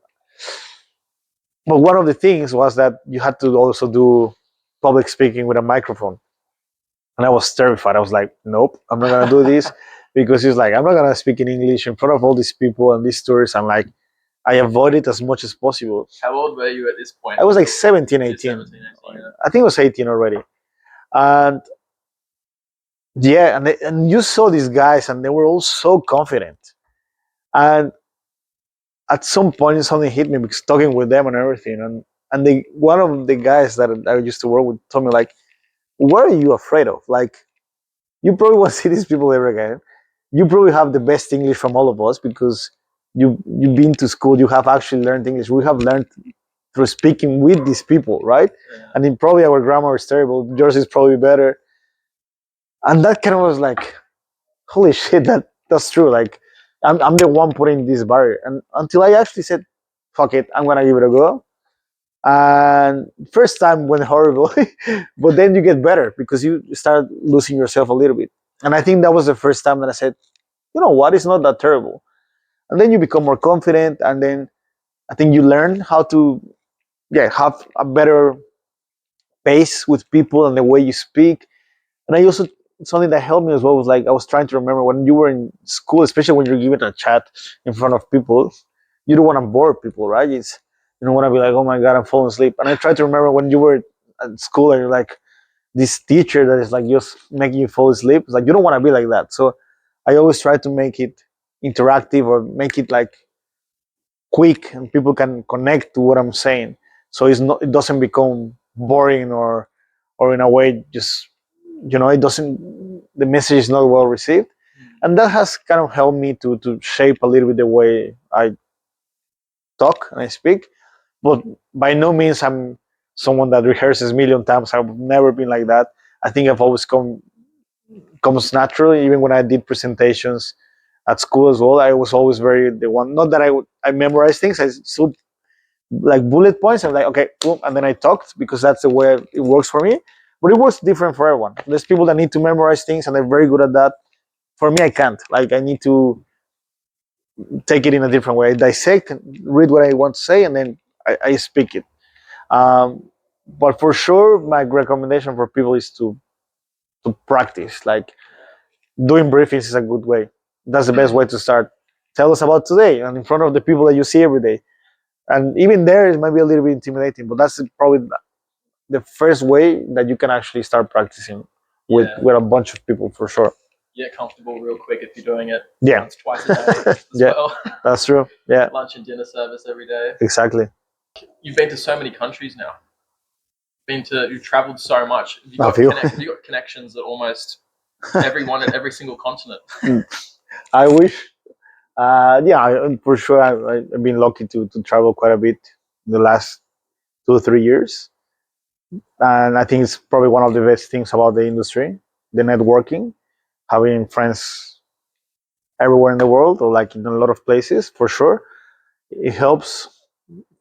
But one of the things was that you had to also do public speaking with a microphone. And I was terrified. I was like, nope, I'm not going to do this, because he's like, I'm not going to speak in English in front of all these people and these tourists. And like, I avoid it as much as possible. How old were you at this point? I was like 17, 18. 17, 18 yeah. I think it was 18 already. And yeah, and you saw these guys and they were all so confident. And at some point, something hit me, because talking with them and everything. And one of the guys that I used to work with told me, like, what are you afraid of? Like, you probably won't see these people ever again. You probably have the best English from all of us because you've been to school. You have actually learned English. We have learned through speaking with these people, right? Yeah. And then probably our grammar is terrible. Yours is probably better. And that kind of was like, holy shit, that's true. Like, I'm the one putting this barrier. And until I actually said, fuck it, I'm gonna give it a go. And first time went horrible, but then you get better because you start losing yourself a little bit. And I think that was the first time that I said, you know what, it's not that terrible. And then you become more confident, and then I think you learn how to, yeah, have a better pace with people and the way you speak. And I also, something that helped me as well was like I was trying to remember when you were in school, especially when you're giving a chat in front of people, you don't want to bore people, right? It's, you don't want to be like, oh my god, I'm falling asleep. And I try to remember when you were at school and you're like this teacher that is like just making you fall asleep. It's like you don't want to be like that. So I always try to make it interactive or make it like quick and people can connect to what I'm saying. So it's not, it doesn't become boring or in a way just, you know, it doesn't, the message is not well received. And that has kind of helped me to shape a little bit the way I talk and I speak. But by no means I'm someone that rehearses a million times. I've never been like that. I think I've always comes naturally. Even when I did presentations at school as well, I was always very the one. Not that I memorize things. I still like bullet points. I'm like, okay, boom, and then I talked because that's the way it works for me. But it works different for everyone. There's people that need to memorize things and they're very good at that. For me, I can't. Like, I need to take it in a different way. I dissect, read what I want to say, and then I speak it. But for sure, my recommendation for people is to practice. Like, doing briefings is a good way. That's the best way to start. Tell us about today and in front of the people that you see every day. And even there, it might be a little bit intimidating, but that's probably the first way that you can actually start practicing with a bunch of people for sure. Get comfortable real quick if you're doing it once, twice a day as Yeah, well. that's true. Yeah, Lunch and dinner service every day. exactly. You've been to so many countries now. You've traveled so much. A few. Have you got connections at almost everyone at every single continent? I wish. Yeah, for sure. I've been lucky to travel quite a bit in the last 2 or 3 years, and I think it's probably one of the best things about the industry, the networking, having friends everywhere in the world or like in a lot of places. For sure, it helps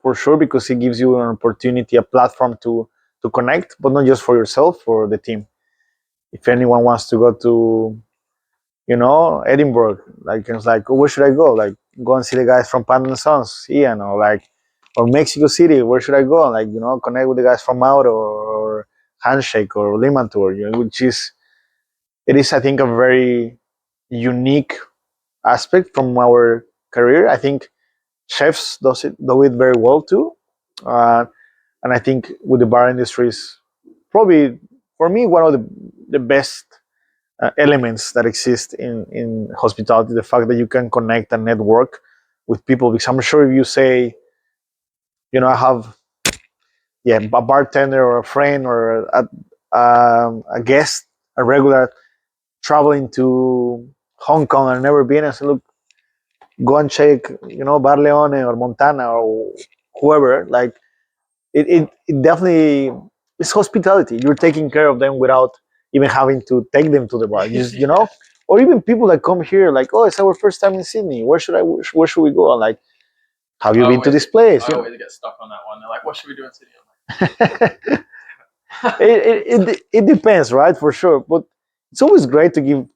for sure because it gives you an opportunity, a platform to connect, but not just for yourself, for the team. If anyone wants to go to, you know, Edinburgh, like it's like, oh, where should I go? Like, go and see the guys from Pan and Sons, Ian, or like, or Mexico City, where should I go? Like, you know, connect with the guys from Mauro or Handshake or Limantour, you know, which is, it is, I think, a very unique aspect from our career. I think chefs do it very well too, uh, and I think with the bar industry is probably for me one of the best elements that exist in hospitality. The fact that you can connect and network with people, because I'm sure if you say, you know, I have, yeah, a bartender or a friend or a guest, a regular traveling to Hong Kong and never been, I said, look, go and check, you know, Bar Leone or Montana or whoever. Like, it definitely, it's hospitality. You're taking care of them without even having to take them to the bar. You know, or even people that come here like, oh, it's our first time in Sydney. Where should we go? And like, have you been to this place? I always get stuck on that one. They're like, what should we do in Sydney? It depends, right? For sure, but it's always great to give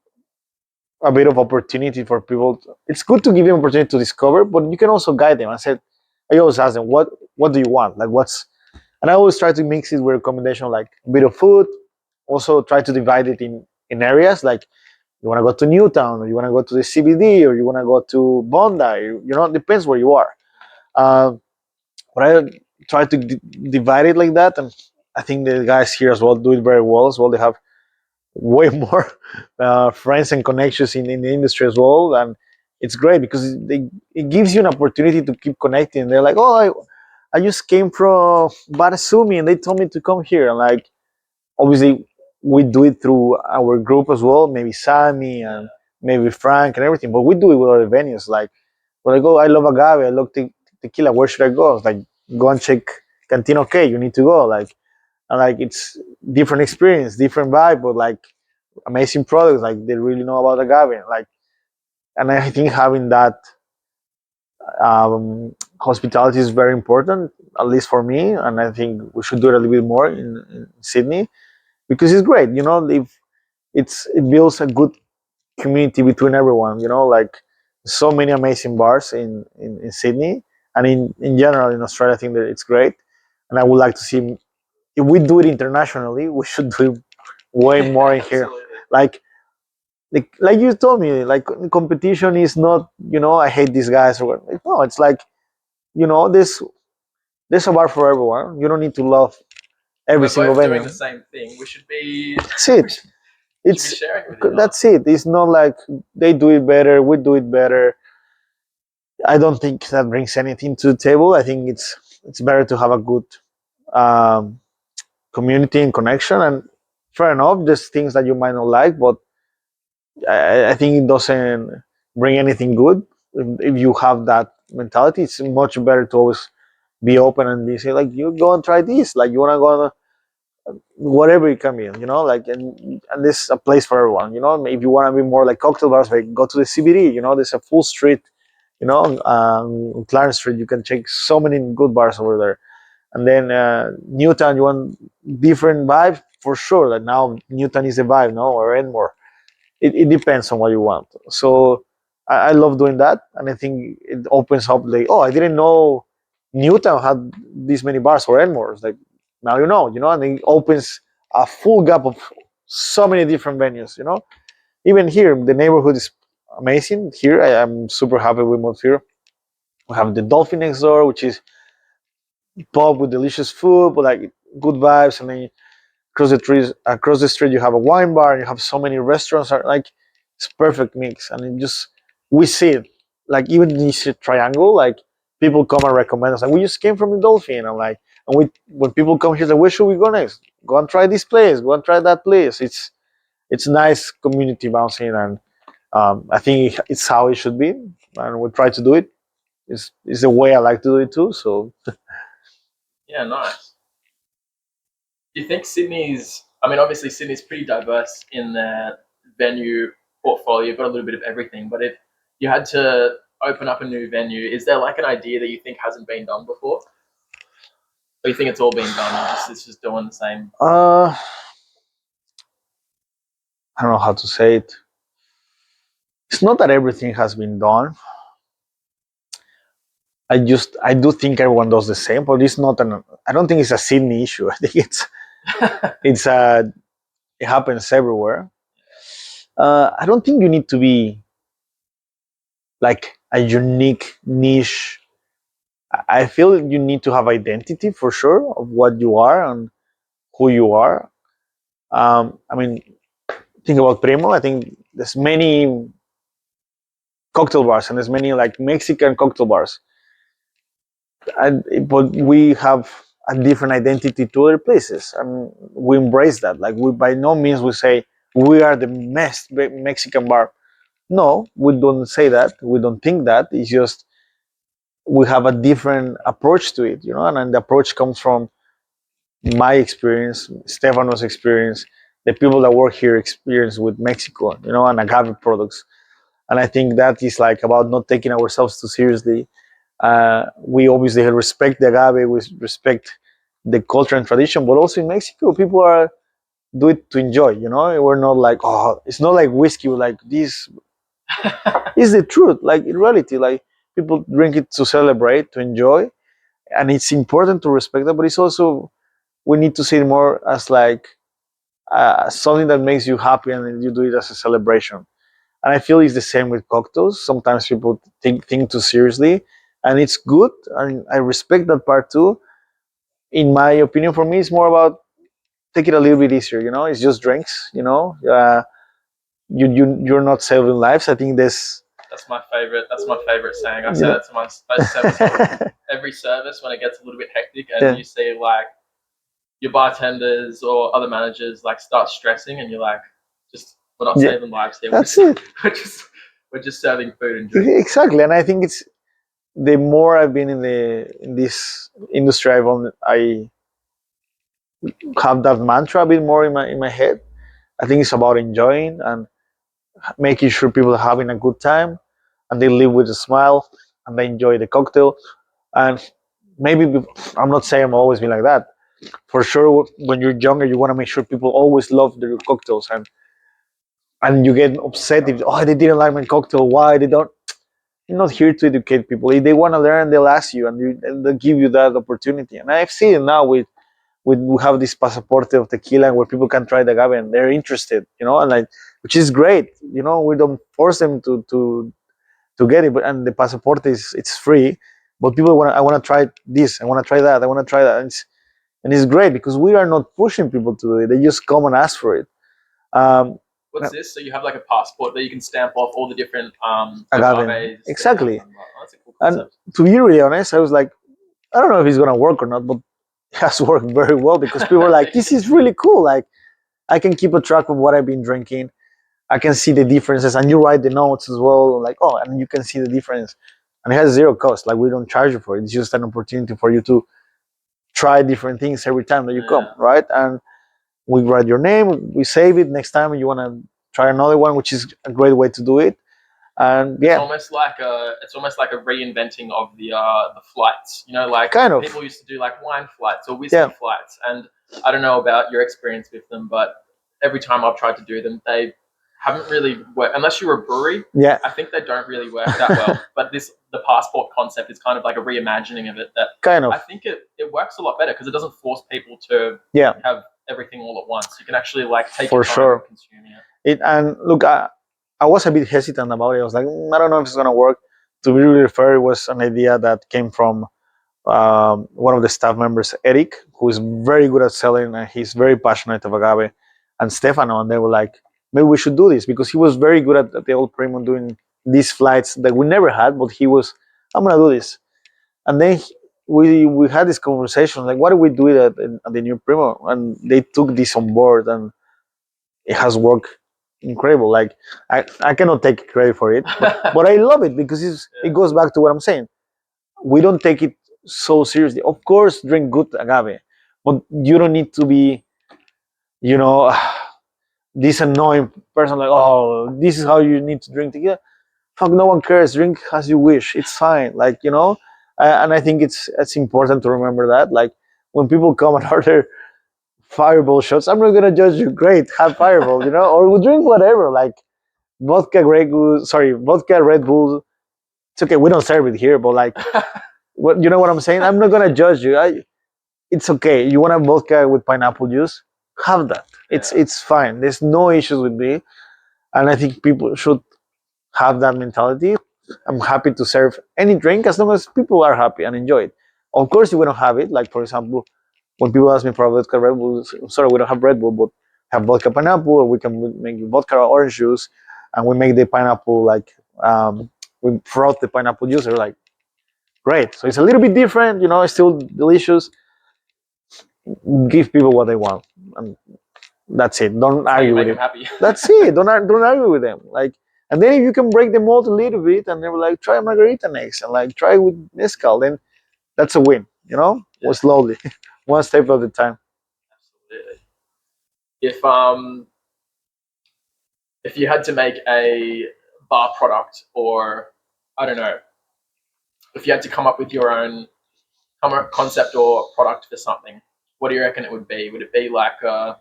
a bit of opportunity for people. It's good to give them opportunity to discover, but you can also guide them. I always ask them, what do you want? Like, what's, and I always try to mix it with recommendation, like a bit of food. Also, try to divide it in areas. Like, you want to go to Newtown, or you want to go to the CBD, or you want to go to Bondi. You know, it depends where you are. Um, but I try to divide it like that, and I think the guys here as well do it very well as well. They have way more friends and connections in the industry as well, and it's great because it gives you an opportunity to keep connecting. They're like, oh, I just came from Batasumi and they told me to come here, and like, obviously we do it through our group as well. Maybe Sammy and maybe Frank and everything. But we do it with other venues. Like when I go, I love agave. I love tequila. Where should I go? It's like go and check Cantina. Okay, you need to go. Like and like it's different experience, different vibe, but like amazing products. Like they really know about agave. Like and I think having that hospitality is very important, at least for me. And I think we should do it a little bit more in Sydney because it's great. You know, if it builds a good community between everyone. You know, like so many amazing bars in Sydney and in general in Australia. I think that it's great, and I would like to see if we do it internationally, we should do it way more in here. Like like you told me, like competition is not, you know, I hate these guys or what. No, it's like, you know, there's a bar for everyone. You don't need to love every We're single both venue. doing the same thing. We should be. That's it. We should be It's sharing with each other. that's it. It's not like they do it better, we do it better. I don't think that brings anything to the table. I think it's better to have a good um, community and connection. And fair enough, there's things that you might not like, but I think it doesn't bring anything good. If you have that mentality, it's much better to always be open and be say like, you go and try this. Like you wanna go on whatever it can be, you know, like and this is a place for everyone. You know, if you wanna be more like cocktail bars, like go to the CBD. You know, there's a full street. You know, Clarence Street, you can check so many good bars over there. And then Newtown, you want different vibe for sure. Like now Newtown is the vibe, no, or Enmore. It depends on what you want. So I love doing that, and I think it opens up like, oh, I didn't know Newtown had this many bars or Enmores. Like now you know, and it opens a full gap of so many different venues. You know, even here the neighborhood is amazing. Here I am super happy we moved here. We have the Dolphin next door, which is pub with delicious food, but like good vibes. And then across the street, you have a wine bar. And you have so many restaurants. Are like it's perfect mix, and it just we see it. Like even in this triangle, like people come and recommend us. Like we just came from the Dolphin. I'm like, and we when people come here, like, where should we go next? Go and try this place. Go and try that place. It's nice community bouncing, and I think it's how it should be, and we try to do it. It's the way I like to do it too. So Yeah, nice. Do you think Sydney's? I mean, obviously Sydney's pretty diverse in their venue portfolio. You've got a little bit of everything. But if you had to open up a new venue, is there like an idea that you think hasn't been done before, or you think it's all been done? It's just doing the same. I don't know how to say it. It's not that everything has been done. I do think everyone does the same, but it's not an. I don't think it's a Sydney issue. I think it's a. It happens everywhere. I don't think you need to be like a unique niche. I feel you need to have identity for sure of what you are and who you are. I mean, think about Primo. I think there's many cocktail bars and there's many like Mexican cocktail bars, but we have a different identity to other places, and we embrace that. Like we by no means we say we are the best Mexican bar. No, we don't say that. We don't think that. It's just we have a different approach to it, you know, and the approach comes from my experience, Stefano's experience, the people that work here experience with Mexico, you know, and agave products. And I think that is like about not taking ourselves too seriously. We obviously respect the agave, we respect the culture and tradition, but also in Mexico, people are do it to enjoy. You know, we're not like, oh, it's not like whiskey. We're like this is the truth. Like in reality, like people drink it to celebrate, to enjoy, and it's important to respect that. But it's also we need to see it more as like something that makes you happy, and you do it as a celebration. And I feel it's the same with cocktails. Sometimes people think too seriously, and it's good. I respect that part too. In my opinion, for me, it's more about take it a little bit easier. You know, it's just drinks. You know, you're not saving lives. I think this. That's my favorite. That's my favorite saying. I say that to my service every service when it gets a little bit hectic, and you see like your bartenders or other managers like start stressing, and you're like, just we're not Yeah, saving lives here. that's it. We're just we're just serving food and drinks. Exactly, and I think it's the more I've been in this industry, I have that mantra a bit more in my head. I think it's about enjoying and making sure people are having a good time and they live with a smile and they enjoy the cocktail. And maybe I'm not saying I'm always been like that. For sure, when you're younger, you want to make sure people always love their cocktails, and you get upset if they didn't like my cocktail. Why they don't? You're not here to educate people. If they want to learn, they'll ask you, and they'll give you that opportunity. And I've seen it now with we have this pasaporte of tequila where people can try the agave and they're interested, and like which is great. We don't force them to get it, but and the pasaporte it's free, but people want I want to try this, I want to try that, I want to try that, and it's great because we are not pushing people to do it. They just come and ask for it. Um, What's this? So you have like a passport that you can stamp off all the different agave, agaves. exactly. Oh, that's a cool And concept. to be really honest, I was like, I don't know if it's gonna work or not, but it has worked very well because people are like, this is really cool. Like I can keep a track of what I've been drinking. I can see the differences, and you write the notes as well. Like, and you can see the difference, and it has zero cost. Like we don't charge you for it. It's just an opportunity for you to try different things every time that you come, right? And we write your name, we save it. Next time you want to try another one, which is a great way to do it. And It's yeah, almost like a reinventing of the flights. Like kind of, people used to do like wine flights or whiskey yeah, flights, and I don't know about your experience with them, but every time I've tried to do them, they haven't really worked unless you're a brewery. yeah, I think they don't really work that well. But the passport concept is kind of like a reimagining of it that kind I of, think it works a lot better because it doesn't force people to yeah, have everything all at once. You can actually like take for your time sure. consuming it. And look, I was a bit hesitant about it. I was like, I don't know if it's gonna work. To be really fair, it was an idea that came from one of the staff members, Eric, who is very good at selling and he's very passionate of agave, and Stefano. And they were like, maybe we should do this because he was very good at the old Primo doing these flights that we never had, but he was, I'm gonna do this. And then we had this conversation like, what do we do at the new Primo? And they took this on board, and it has worked incredible. Like I cannot take credit for it, but I love it because it goes back to what I'm saying. We don't take it so seriously. Of course, drink good agave, but you don't need to be, you know, this annoying person like, oh, this is how you need to drink tequila. Fuck, no one cares. Drink as you wish. It's fine. Like and I think it's important to remember that. Like when people come and order fireball shots, I'm not gonna judge you. Great, have fireball, or we drink whatever. Like vodka, Grey Goose, sorry, vodka, Red Bull. It's okay. We don't serve it here, but like, what you know what I'm saying? I'm not gonna judge you. It's okay. You want a vodka with pineapple juice? Have that. It's fine. There's no issues with me, and I think people should have that mentality. I'm happy to serve any drink as long as people are happy and enjoy it. Of course, if we don't have it, like for example, when people ask me for vodka Red Bull, sorry, we don't have Red Bull, but have vodka pineapple, or we can make vodka orange juice, and we make the pineapple like we froth the pineapple juice. They're like, great. So it's a little bit different, it's still delicious. Give people what they want, and that's it. Don't That's how you argue with make them it. happy. That's it. Don't argue with them. Like, and then if you can break the mold a little bit, and they were like, try margarita next, and like try with mezcal, then that's a win. Yeah, Slowly, one step at a time. absolutely. If if you had to make a bar product, or I don't know, if you had to come up with your own concept or product for something, what do you reckon it would be? Would it be like a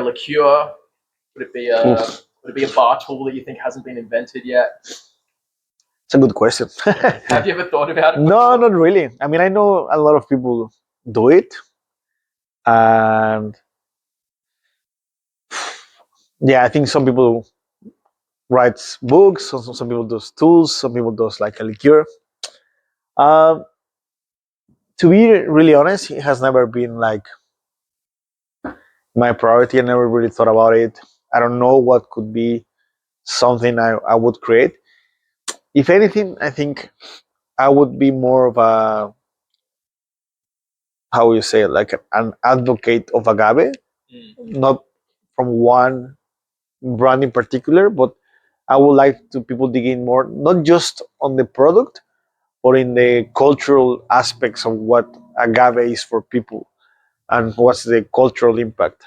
liqueur? Would it be a Oof, would it be a bar tool that you think hasn't been invented yet? it's a good question. Have you ever thought about it No, before? not really. I mean, I know a lot of people do it, and yeah, I think some people write books, some people do tools, some people does like a liqueur. Um, to be really honest, it has never been like my priority. I never really thought about it. I don't know what could be something I would create. If anything, I think I would be more of how you say it, like an advocate of agave, not from one brand in particular, but I would like to people dig in more, not just on the product, but in the cultural aspects of what agave is for people and what's the cultural impact.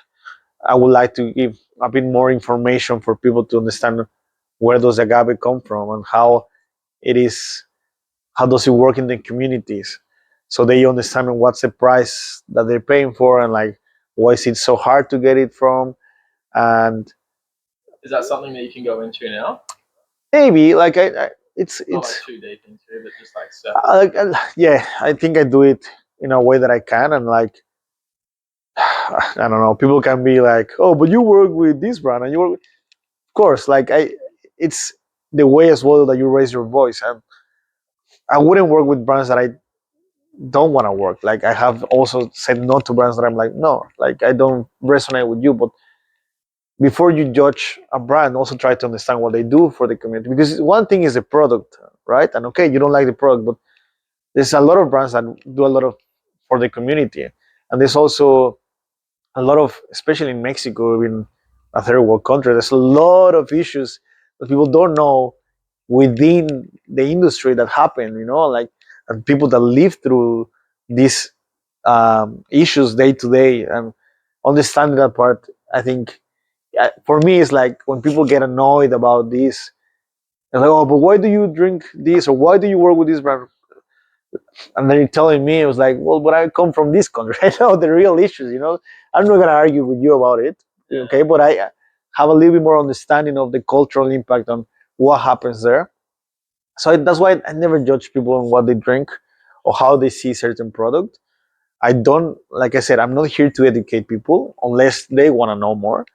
I would like to give a bit more information for people to understand where does agave come from and how it is, how does it work in the communities, so they understand what's the price that they're paying for and like why is it so hard to get it from. And Is that something that you can go into now? maybe like it's Not like too deep into it, but just like so. yeah, I think I do it in a way that I can, and like I don't know, people can be like, oh, but you work with this brand and you work, of course, like it's the way as well that you raise your voice. And I wouldn't work with brands that I don't want to work. Like I have also said no to brands that I'm like, no, like I don't resonate with you. But before you judge a brand, also try to understand what they do for the community. Because one thing is the product, right? And okay, you don't like the product, but there's a lot of brands that do a lot of for the community. And there's also a lot of, especially in Mexico, in a third world country, there's a lot of issues that people don't know within the industry that happen, like, and people that live through these issues day to day, and understanding that part, I think, for me, is like when people get annoyed about this, and like, oh, but why do you drink this, or why do you work with this brand? And then you're telling me, it was like, well, but I come from this country. I know the real issues. I'm not gonna argue with you about it, okay? But I have a little bit more understanding of the cultural impact on what happens there. So that's why I never judge people on what they drink or how they see certain product. I don't, like I said, I'm not here to educate people unless they want to know more.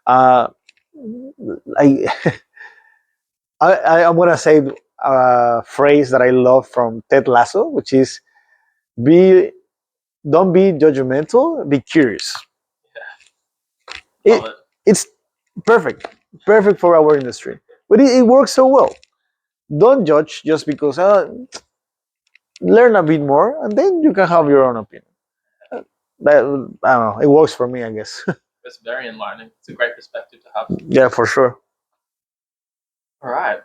Uh, I, I'm gonna say a phrase that I love from Ted Lasso, which is be don't be judgmental, be curious. It's perfect for our industry, but it works so well. Don't judge just because learn a bit more, and then you can have your own opinion. That, I don't know. It works for me, I guess. It's very enlightening. It's a great perspective to have. Yeah, for sure. All right.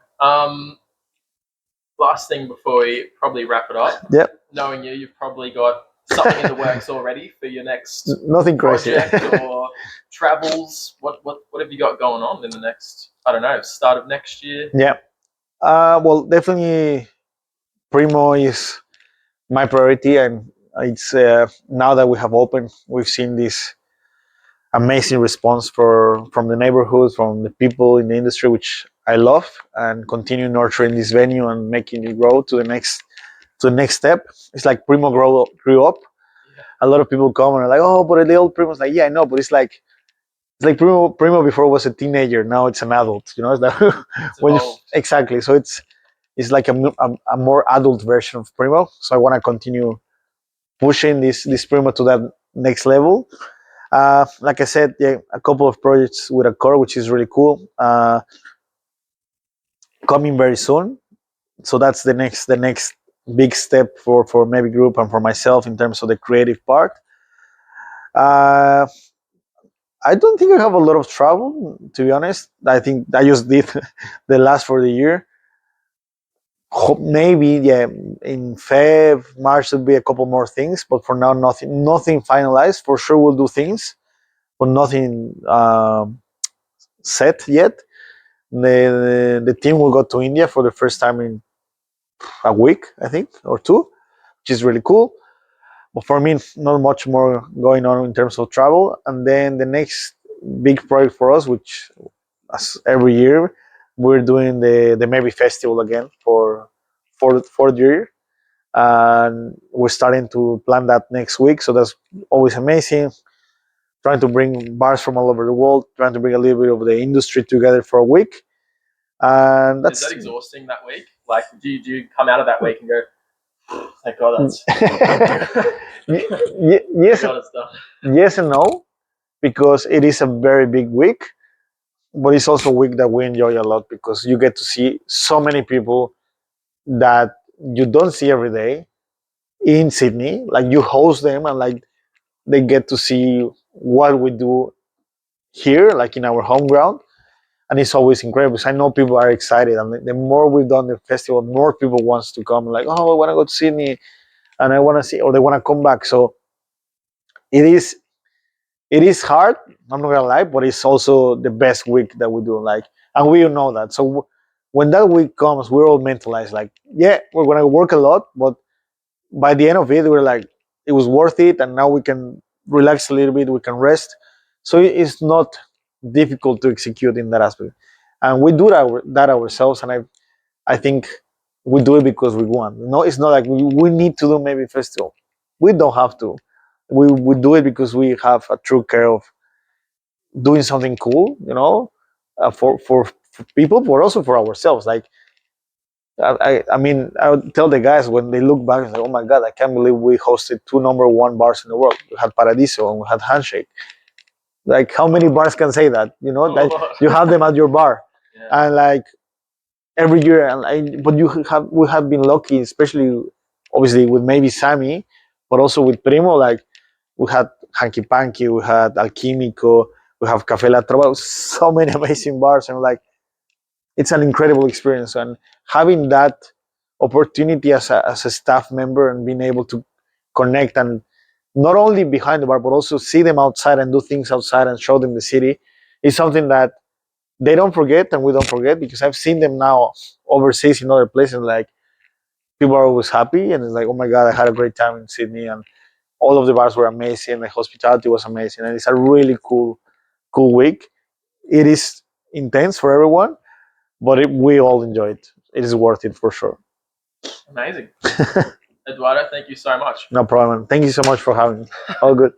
Last thing before we probably wrap it up. Yep. Knowing you've probably got something in the works already for your next nothing crazy project or travels. What have you got going on in the next, I don't know, start of next year? Yeah. Well, definitely, Primo is my priority, and it's now that we have opened, we've seen this amazing response from the neighborhood, from the people in the industry, which I love, and continue nurturing this venue and making it grow to the next step. It's like Primo grew up. Yeah. A lot of people come and are like, "Oh, but the old Primo's like, yeah, I know, but it's like Primo before was a teenager, now it's an adult. It's like exactly. So it's like a more adult version of Primo. So I want to continue pushing this Primo to that next level. Like I said, yeah, a couple of projects with a core, which is really cool. Coming very soon. So that's the next big step for maybe group and for myself in terms of the creative part. Uh, I don't think I have a lot of travel, to be honest. I think I just did the last for the year. Maybe, yeah, in Feb, March will be a couple more things, but for now, nothing finalized. For sure, we'll do things, but nothing set yet. The team will go to India for the first time in a week, I think, or two, which is really cool. But for me, not much more going on in terms of travel. And then the next big project for us, which as every year, we're doing the Maybe Festival again for fourth year. And we're starting to plan that next week. So that's always amazing. Trying to bring bars from all over the world, trying to bring a little bit of the industry together for a week. And that's Is that exhausting that week? Like, do you come out of that week and go, thank God that's yes, God it's done. Yes and no, because it is a very big week, but it's also a week that we enjoy a lot because you get to see so many people that you don't see every day, in Sydney. Like you host them, and like they get to see what we do here, like in our home ground, and it's always incredible. Because I know people are excited, and the more we've done the festival, more people wants to come. Like, oh, I want to go to Sydney, and I want to see, or they want to come back. So it is hard. I'm not gonna lie, but it's also the best week that we do. Like, and we all know that. So when that week comes, we're all mentalized. Like, yeah, we're gonna work a lot, but by the end of it, we're like, it was worth it, and now we can relax a little bit. We can rest. So it's not difficult to execute in that aspect, and we do that ourselves. And I think we do it because we want. No, it's not like we need to do maybe festival. We don't have to. We do it because we have a true care of doing something cool, for people, but also for ourselves. Like I mean, I would tell the guys when they look back and say, "Oh my God, I can't believe we hosted two number one bars in the world. We had Paradiso and we had Handshake. Like, how many bars can say that? That you have them at your bar, Yeah. and like every year. And but we have been lucky, especially obviously with maybe Sammy, but also with Primo. Like we had Hanky Panky, we had Alquimico, we have Café La Trova, so many amazing bars, and like it's an incredible experience. And having that opportunity as a staff member and being able to connect and not only behind the bar but also see them outside and do things outside and show them the city is something that they don't forget and we don't forget, because I've seen them now overseas in other places. Like people are always happy and it's like, oh my God, I had a great time in Sydney and all of the bars were amazing, the hospitality was amazing, and it's a really cool week. It is intense for everyone, but we all enjoy it. It is worth it for sure. Amazing. Eduardo, thank you so much. No problem. Thank you so much for having me. All good.